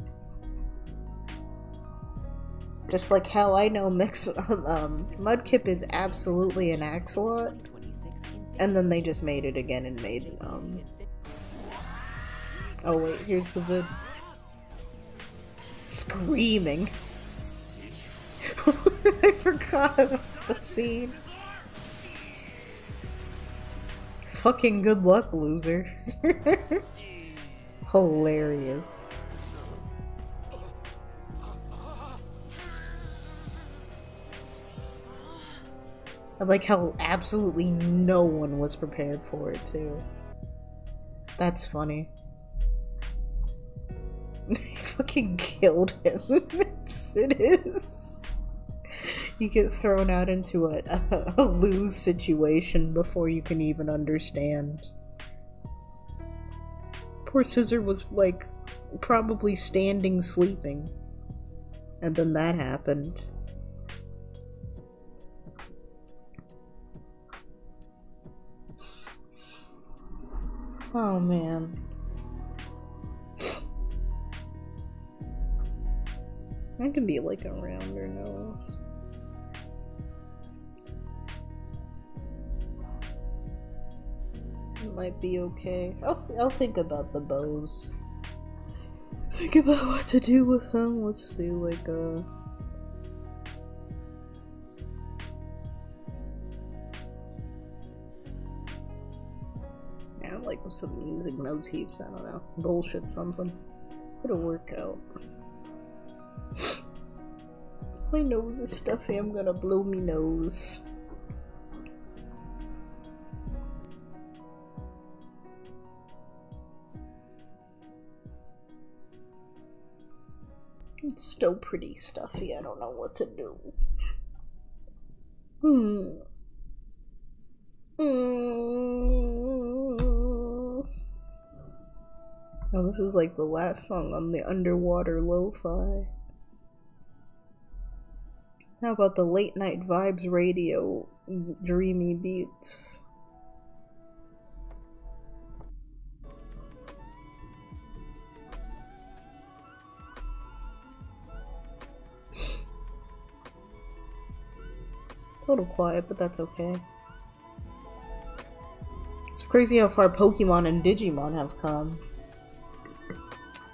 Just like how I know Mudkip is absolutely an Axolot, and then they just made it again and made oh wait, here's the vid. Screaming. I forgot about the scene. Fucking good luck, loser. Hilarious. I like how absolutely no one was prepared for it, too. That's funny. He fucking killed him. It is. You get thrown out into a lose situation before you can even understand. Poor Scissor was, like, probably standing sleeping. And then that happened. Oh man. I can be like around her nose. It might be okay. I'll think about the bows. Think about what to do with them. Let's see, like yeah, like some music motifs, I don't know. Bullshit something. It'll work out. My nose is stuffy, I'm gonna blow me nose. It's still pretty stuffy, I don't know what to do. Oh, this is like the last song on the Underwater Lo-Fi. How about the Late Night Vibes Radio Dreamy Beats? It's a little quiet, but that's okay. It's crazy how far Pokemon and Digimon have come.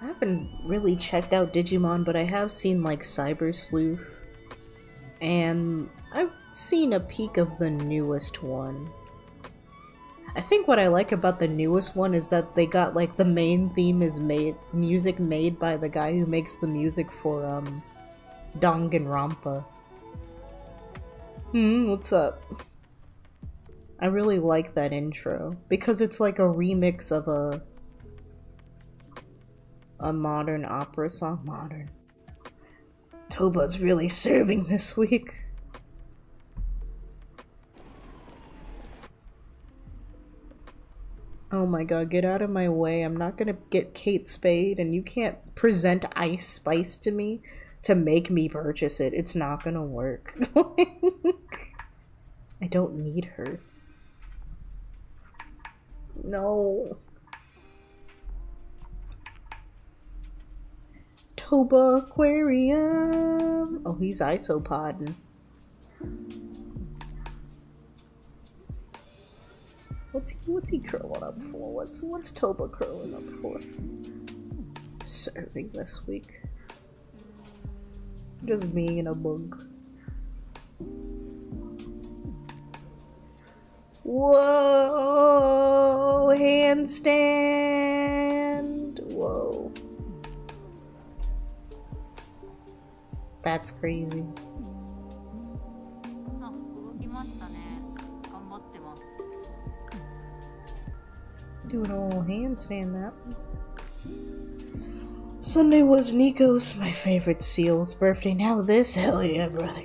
I haven't really checked out Digimon, but I have seen like Cyber Sleuth. And I've seen a peek of the newest one. I think what I like about the newest one is that they got like the main theme is music made by the guy who makes the music for Danganronpa. What's up? I really like that intro because it's like a remix of a modern opera song. Modern. Toba's really serving this week. Oh my god, get out of my way. I'm not gonna get Kate Spade, and you can't present Ice Spice to me to make me purchase it. It's not gonna work. I don't need her. No. Toba Aquarium. Oh, he's isopodding. What's he curling up for? What's Toba curling up for? Serving this week. Just being a bug. Whoa! Handstand! Whoa. That's crazy. Doing a little handstand that. Sunday was Nico's, my favorite seal's birthday. Now this, hell yeah, brother.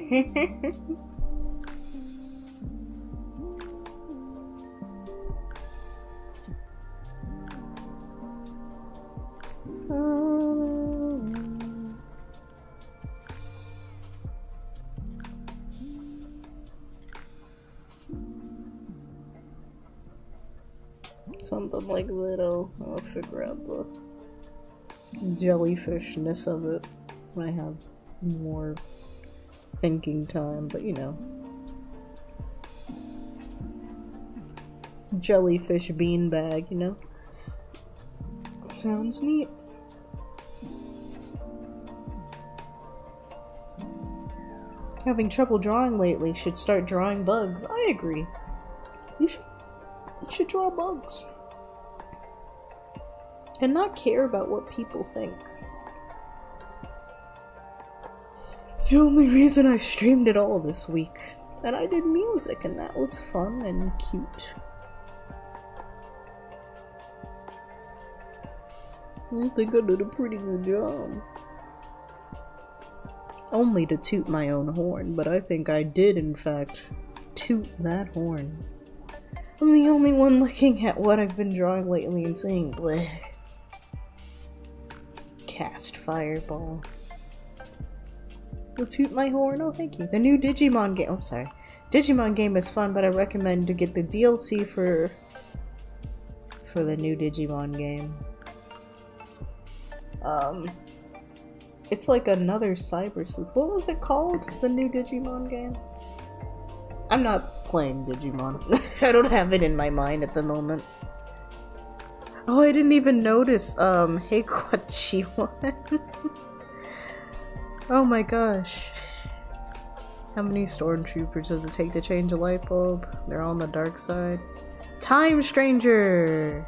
Something like that. I'll figure out the jellyfishness of it when I have more thinking time, but you know. Jellyfish beanbag, you know? Sounds neat. Having trouble drawing lately, should start drawing bugs. I agree. You should draw bugs. And not care about what people think. It's the only reason I streamed at all this week. And I did music, and that was fun and cute. I think I did a pretty good job. Only to toot my own horn, but I think I did, in fact, toot that horn. I'm the only one looking at what I've been drawing lately and saying, bleh. Cast fireball. You'll toot my horn? Oh, thank you. The new Digimon game. Oh, sorry. Digimon game is fun, but I recommend to get the DLC for the new Digimon game. It's like another Cyber Sleuth. What was it called? The new Digimon game? I'm not playing Digimon. I don't have it in my mind at the moment. Oh, I didn't even notice, hey, Kwachiwa. Oh my gosh. How many stormtroopers does it take to change a light bulb? They're on the dark side. Time Stranger!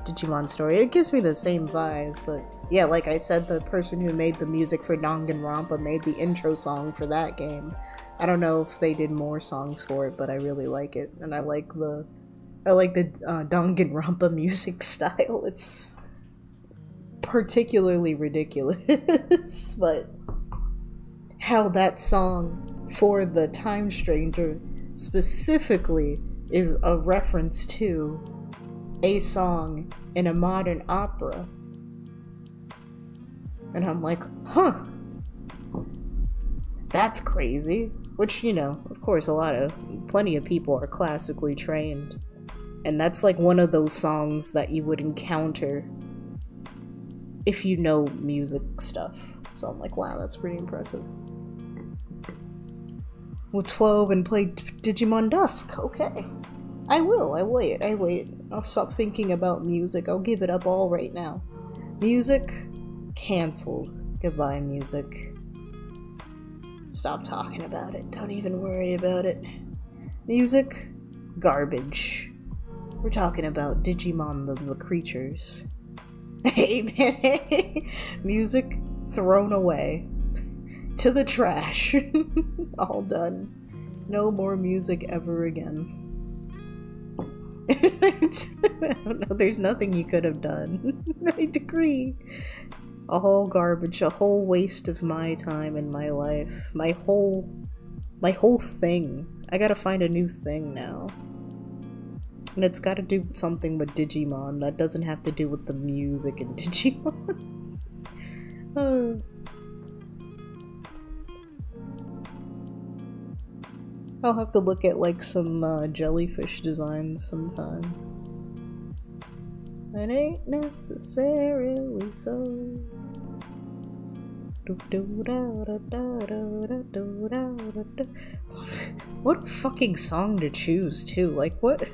Digimon story. It gives me the same vibes, but yeah, like I said, the person who made the music for Danganronpa made the intro song for that game. I don't know if they did more songs for it, but I really like it, and I like the Danganronpa music style. It's particularly ridiculous, but how that song for the Time Stranger specifically is a reference to a song in a modern opera. And I'm like, huh, that's crazy. Which, you know, of course, plenty of people are classically trained. And that's like one of those songs that you would encounter if you know music stuff. So I'm like, wow, that's pretty impressive. Well, 12 and play Digimon Dusk. Okay. I will. I wait. I'll stop thinking about music. I'll give it up all right now. Music, canceled. Goodbye, music. Stop talking about it. Don't even worry about it. Music, garbage. We're talking about Digimon the creatures. Hey man, hey. Music, thrown away. To the trash. All done. No more music ever again. I don't know, there's nothing you could have done. I agree. A whole garbage, a whole waste of my time and my life. My whole thing. I gotta find a new thing now. And it's gotta do something with Digimon that doesn't have to do with the music in Digimon. I'll have to look at like some jellyfish designs sometime. It ain't necessarily so. What fucking song to choose too? Like what?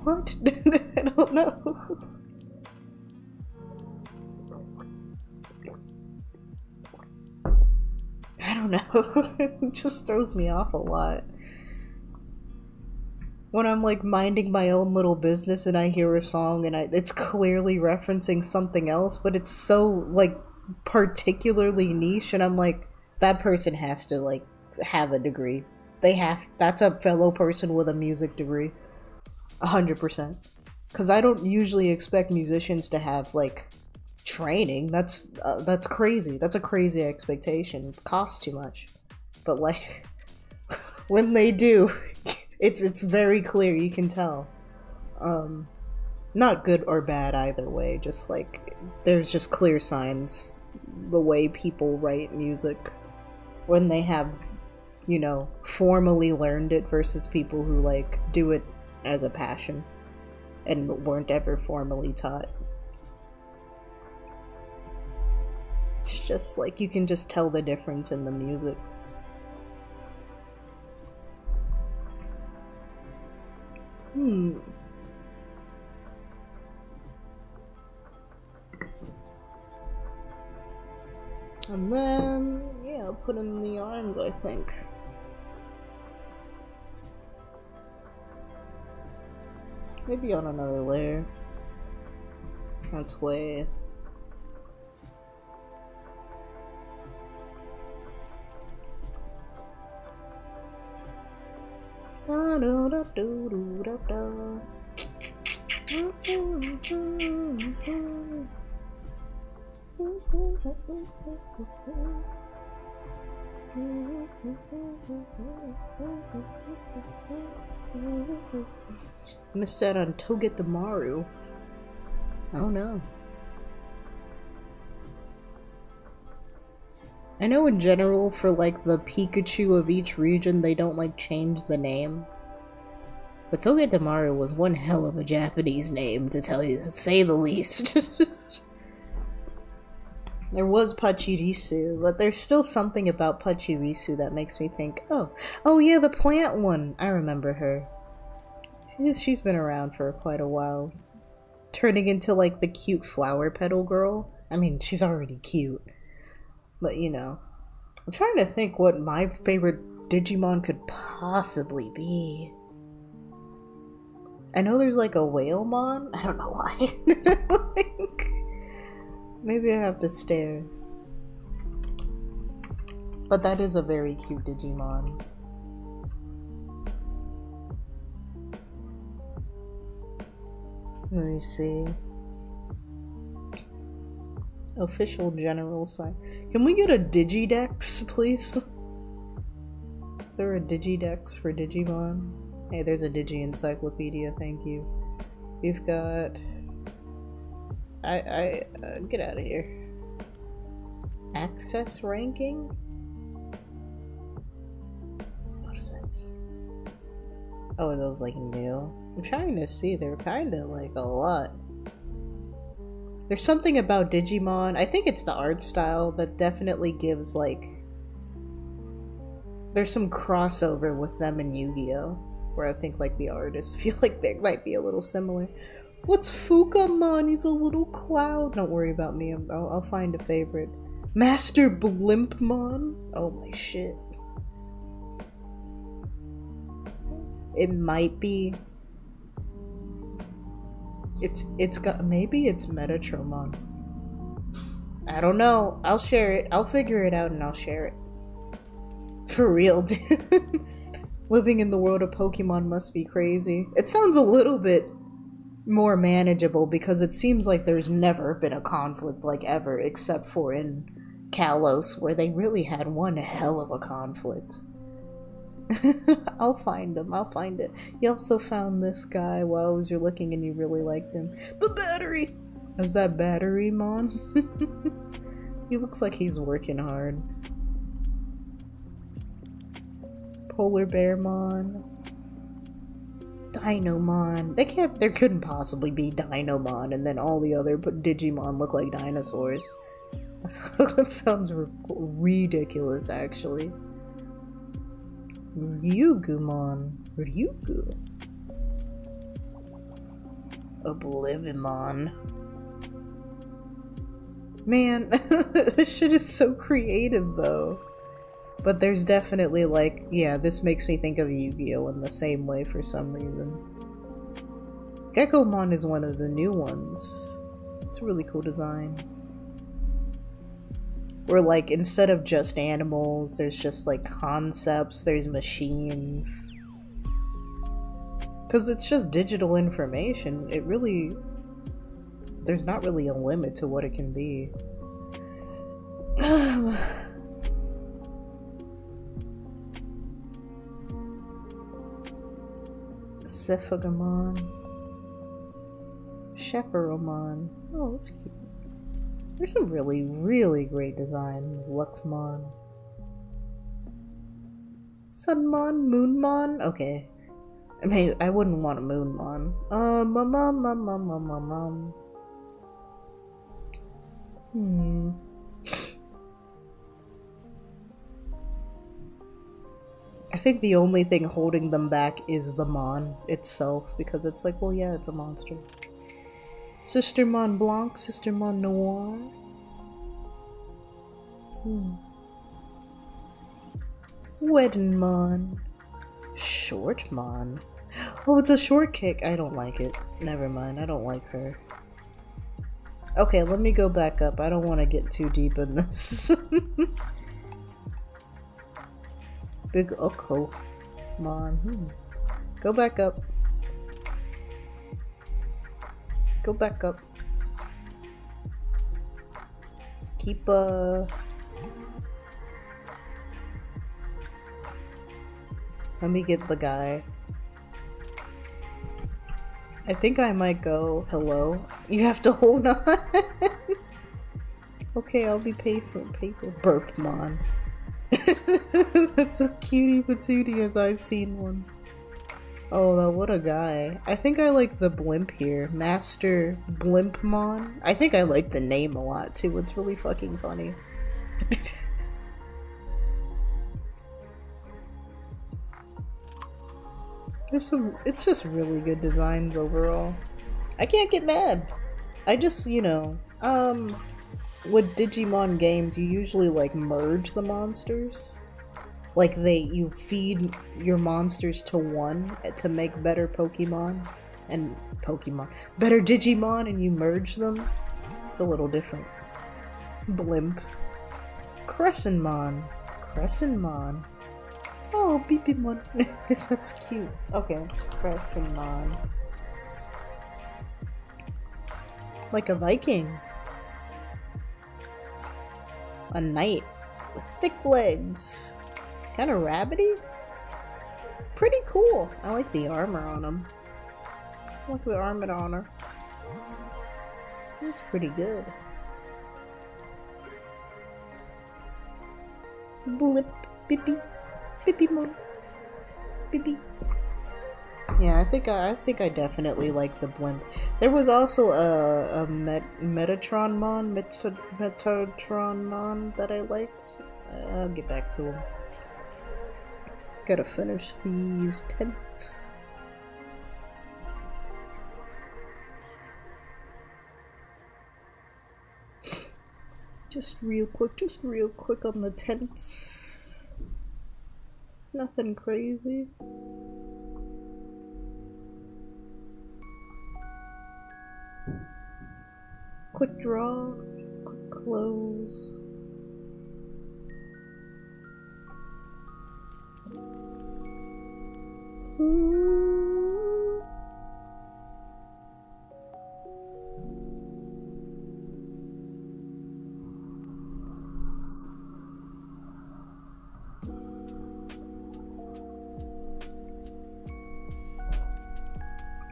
What? I don't know. I don't know. It just throws me off a lot. When I'm like minding my own little business and I hear a song and it's clearly referencing something else, but it's so like particularly niche and I'm like, that person has to like have a degree. That's a fellow person with a music degree. 100%. Because I don't usually expect musicians to have, like, training. That's crazy. That's a crazy expectation. It costs too much. But, like, when they do, it's very clear, you can tell. Not good or bad either way, just, like, there's just clear signs the way people write music when they have, you know, formally learned it versus people who, like, do it as a passion and weren't ever formally taught. It's just like, you can just tell the difference in the music. And then, yeah, I'll put in the arms, I think. Maybe on another layer. That's way... Missed out on Togedemaru. Oh no. I know in general for like the Pikachu of each region they don't like change the name. But Togedemaru was one hell of a Japanese name to say the least. There was Pachirisu, but there's still something about Pachirisu that makes me think, oh yeah, the plant one. I remember her. She's been around for quite a while. Turning into like the cute flower petal girl. I mean, she's already cute. But you know. I'm trying to think what my favorite Digimon could possibly be. I know there's like a Whalemon. I don't know why. Like, maybe I have to stare. But that is a very cute Digimon. Let me see. Official general sign. Can we get a Digidex, please? Is there a Digidex for Digimon? Hey, there's a Digi Encyclopedia, thank you. We've got... get out of here. Access ranking? What does that mean? Oh, those like new? I'm trying to see, they're kinda like a lot. There's something about Digimon, I think it's the art style that definitely gives like... There's some crossover with them and Yu-Gi-Oh! Where I think like the artists feel like they might be a little similar. What's Fukamon? He's a little cloud. Don't worry about me, I'll find a favorite. Master Blimpmon? Oh my shit. It might be... It's got... Maybe it's Metatromon. I don't know. I'll share it. I'll figure it out and I'll share it. For real, dude. Living in the world of Pokemon must be crazy. It sounds a little bit more manageable because it seems like there's never been a conflict like ever except for in Kalos where they really had one hell of a conflict. I'll find him. I'll find it. You also found this guy while you're looking and you really liked him. The battery! Is that Batterymon? He looks like he's working hard. Polar Bearmon. Dinomon. There couldn't possibly be Dinomon and then all the other Digimon look like dinosaurs. That sounds ridiculous, actually. Ryugumon. Ryugu. Oblivimon. Man, this shit is so creative though. But there's definitely like, yeah, this makes me think of Yu-Gi-Oh! In the same way for some reason. Geckomon is one of the new ones. It's a really cool design. where like instead of just animals, there's just like concepts, there's machines. Because it's just digital information. It really, there's not really a limit to what it can be. Sephagamon. Chaperomon. Oh, that's cute. There's some really, really great designs. Luxmon. Sunmon? Moonmon? Okay. I mean, I wouldn't want a Moonmon. I think the only thing holding them back is the Mon itself, because it's like, well, yeah, it's a monster. Sister Mon Blanc, Sister Mon Noir. Weddinmon. Shortmon. Oh, it's a short kick. I don't like it. Never mind, I don't like her. Okay, let me go back up. I don't want to get too deep in this. Big Okomon. Go back up. Go back up. Let's keep let me get the guy. I think I might go. Hello? You have to hold on. Okay, I'll be paid for paper. Burpmon. That's a cutie patootie as I've seen one. Oh, what a guy. I think I like the blimp here. Master Blimpmon. I think I like the name a lot too. It's really fucking funny. It's just really good designs overall. I can't get mad. I just, you know, with Digimon games, you usually like merge the monsters. Like you feed your monsters to one to make better Pokemon, better Digimon, and you merge them. It's a little different. Blimp. Crescentmon. Oh, Beepymon. That's cute. Okay, Crescentmon. Like a Viking. A knight with thick legs. Kind of rabbity? Pretty cool. I like the armor on him. I like the armor on her. That's pretty good. Blip, bippy, bippy-mon, bippy. Yeah, I think I definitely like the blimp. There was also a Metatronmon that I liked. I'll get back to him. Gotta finish these tents. Just real quick on the tents. Nothing crazy. Quick draw, quick close.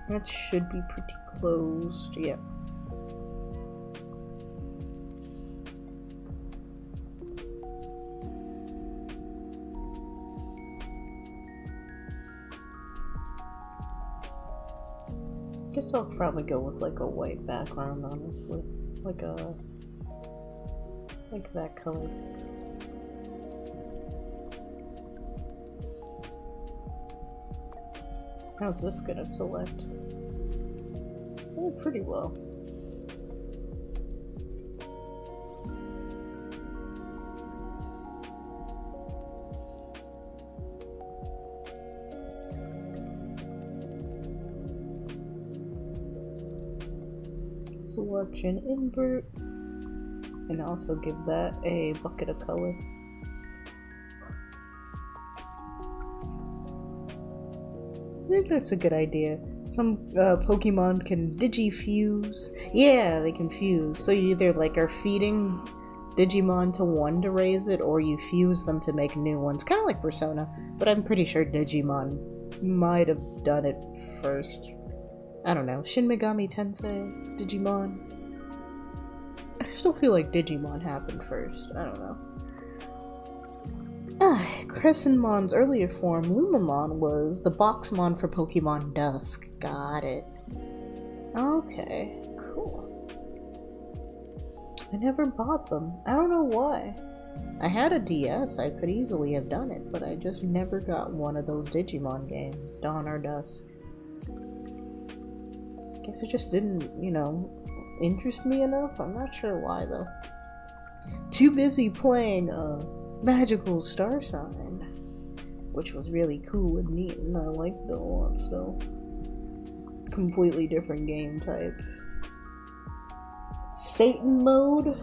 That should be pretty closed, yeah. Guess I'll probably go with like a white background, honestly. Like that color. How's this gonna select? Oh, pretty well. Watchin invert. And also give that a bucket of color. I think that's a good idea. Some Pokemon can digifuse. Yeah, they can fuse. So you either like are feeding Digimon to one to raise it, or you fuse them to make new ones. Kind of like Persona, but I'm pretty sure Digimon might have done it first. I don't know. Shin Megami Tensei, Digimon. I still feel like Digimon happened first. I don't know. Crescentmon's earlier form, Lumamon, was the Boxmon for Pokemon Dusk. Got it. Okay, cool. I never bought them. I don't know why. I had a DS, I could easily have done it, but I just never got one of those Digimon games, Dawn or Dusk. Guess it just didn't, you know, interest me enough? I'm not sure why, though. Too busy playing, Magical Star Sign, which was really cool and neat, and I liked it a lot still. Completely different game type. Satan mode?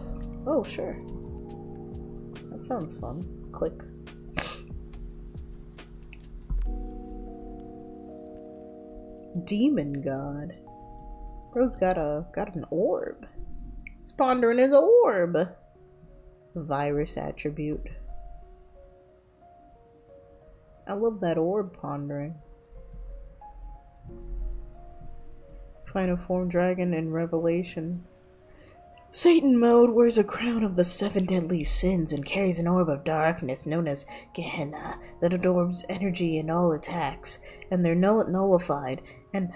Oh, sure. That sounds fun. Click. Demon God. Bro's got an orb. He's pondering his orb. Virus attribute. I love that orb pondering. Final form dragon in Revelation. Satan mode wears a crown of the 7 deadly sins and carries an orb of darkness known as Gehenna that absorbs energy in all attacks, and they're nullified, and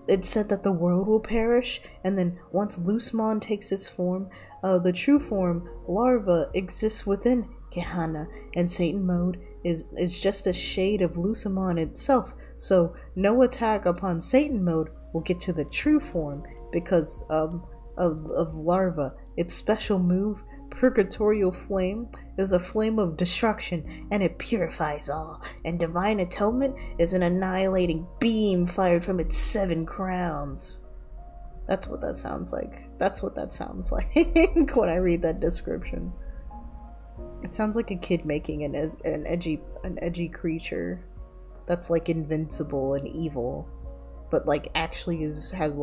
it's said that the world will perish, and then once Loosemon takes this form, the true form, Larva, exists within Gehenna, and Satan mode is just a shade of Loosemon itself, so no attack upon Satan mode will get to the true form because of Larva. Its special move, Purgatorial Flame, is a flame of destruction, and it purifies all, and Divine Atonement is an annihilating beam fired from its 7 crowns. That's what that sounds like. That's what that sounds like when I read that description. It sounds like a kid making an edgy creature that's like invincible and evil, but like actually has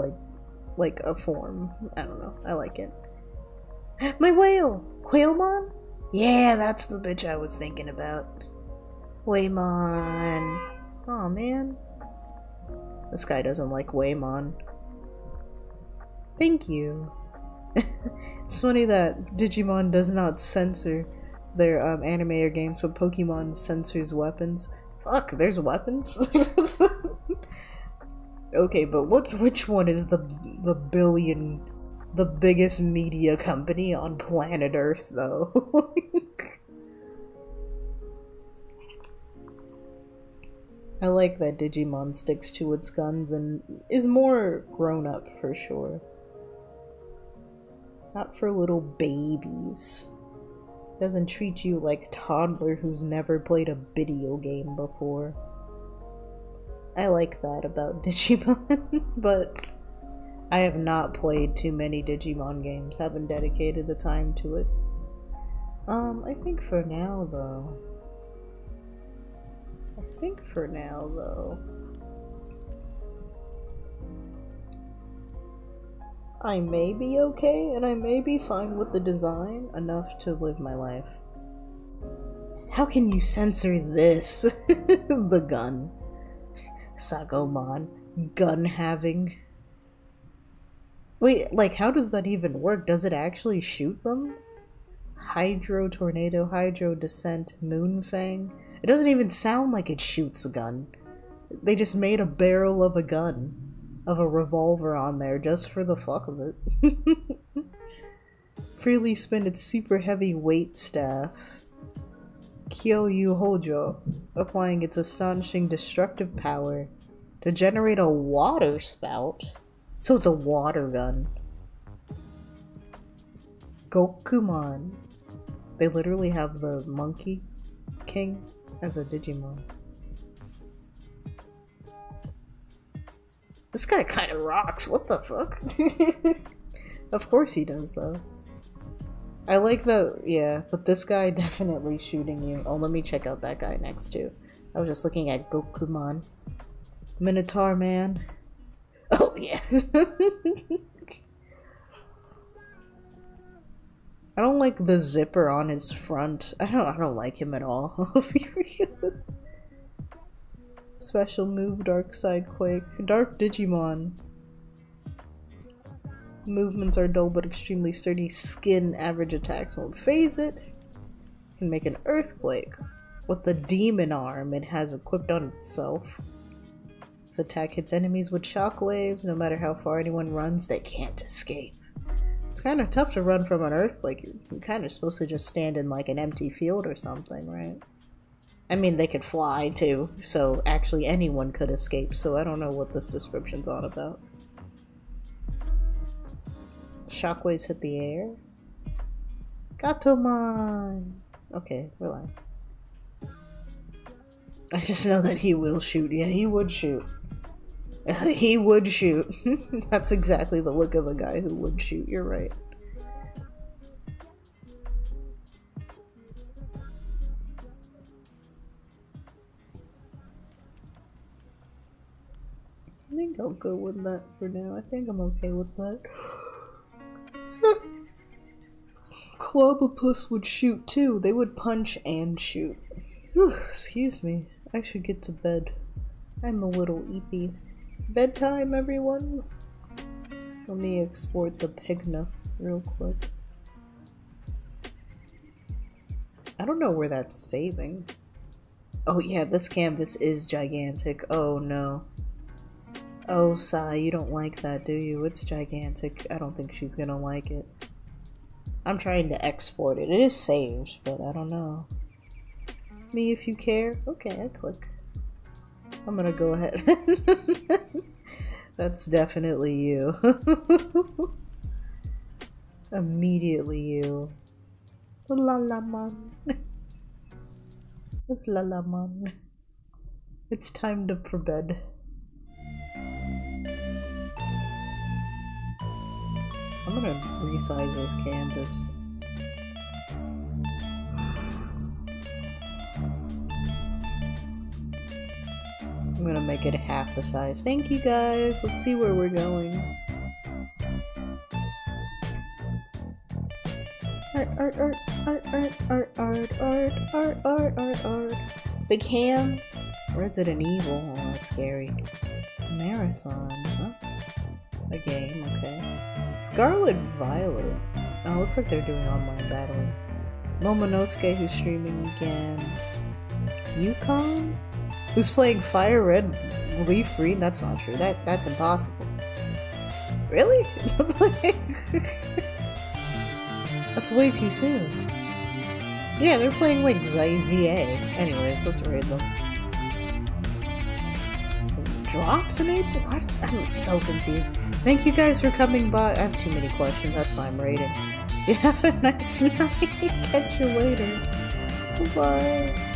like a form. I don't know. I like it. My whale! Whalemon? Yeah, that's the bitch I was thinking about. Waymon. Aw, man. This guy doesn't like Waymon. Thank you. It's funny that Digimon does not censor their anime or games, so Pokemon censors weapons. Fuck, there's weapons? Okay, but which one is the biggest media company on planet Earth, though? I like that Digimon sticks to its guns and is more grown up for sure. Not for little babies. Doesn't treat you like a toddler who's never played a video game before. I like that about Digimon, but I have not played too many Digimon games, haven't dedicated the time to it. I think for now though, I may be okay, and I may be fine with the design enough to live my life. How can you censor this? The gun. Sagomon. Gun having. Wait, like, how does that even work? Does it actually shoot them? Hydro Tornado, Hydro Descent, Moonfang. It doesn't even sound like it shoots a gun. They just made a barrel of a gun. Of a revolver on there just for the fuck of it. Freely spin its super heavy weight staff. Kyoryu Hojo, applying its astonishing destructive power to generate a water spout. So it's a water gun. Gokumon. They literally have the Monkey King as a Digimon. This guy kind of rocks. What the fuck? Of course he does, though. I like the, yeah, but this guy definitely shooting you. Oh, let me check out that guy next to. I was just looking at Gokumon. Minotaur man. Oh, yeah. I don't like the zipper on his front. I don't like him at all. Special move, Dark Side Quake. Dark Digimon. Movements are dull but extremely sturdy. Skin average attacks won't phase it. Can make an earthquake. With the demon arm it has equipped on itself. This attack hits enemies with shockwaves. No matter how far anyone runs, they can't escape. It's kind of tough to run from an earthquake. You're kind of supposed to just stand in like an empty field or something, right? I mean, they could fly too, so actually anyone could escape, so I don't know what this description's on about. Shockwaves hit the air. Gatomon! Okay, relax. I just know that he will shoot. Yeah, he would shoot. He would shoot. That's exactly the look of a guy who would shoot, you're right. I think I'll go with that for now. I think I'm okay with that. Clobopus would shoot too. They would punch and shoot. Whew, excuse me. I should get to bed. I'm a little eepy. Bedtime, everyone. Let me export the Pigna real quick. I don't know where that's saving. Oh yeah, this canvas is gigantic. Oh no. Oh, Sai, you don't like that, do you? It's gigantic. I don't think she's gonna like it. I'm trying to export it. It is saved, but I don't know. Me if you care? Okay, I click. I'm gonna go ahead. That's definitely you. Immediately you. Lalamon. It's Lalamon. It's time for bed. I'm gonna resize this canvas. I'm gonna make it half the size. Thank you guys. Let's see where we're going. Art. Big Ham? Resident Evil. Oh, that's scary. Marathon. Huh? A game, okay. Scarlet Violet. Oh, looks like they're doing online battling. Momonosuke, who's streaming again. Yukon? Who's playing Fire Red, Leaf Green? That's not true. That's impossible. Really? That's way too soon. Yeah, they're playing like ZA. Anyways, let's raid them. Drops in April? What? I'm so confused. Thank you guys for coming by. I have too many questions. That's why I'm raiding. You have a nice night. Catch you later. Bye.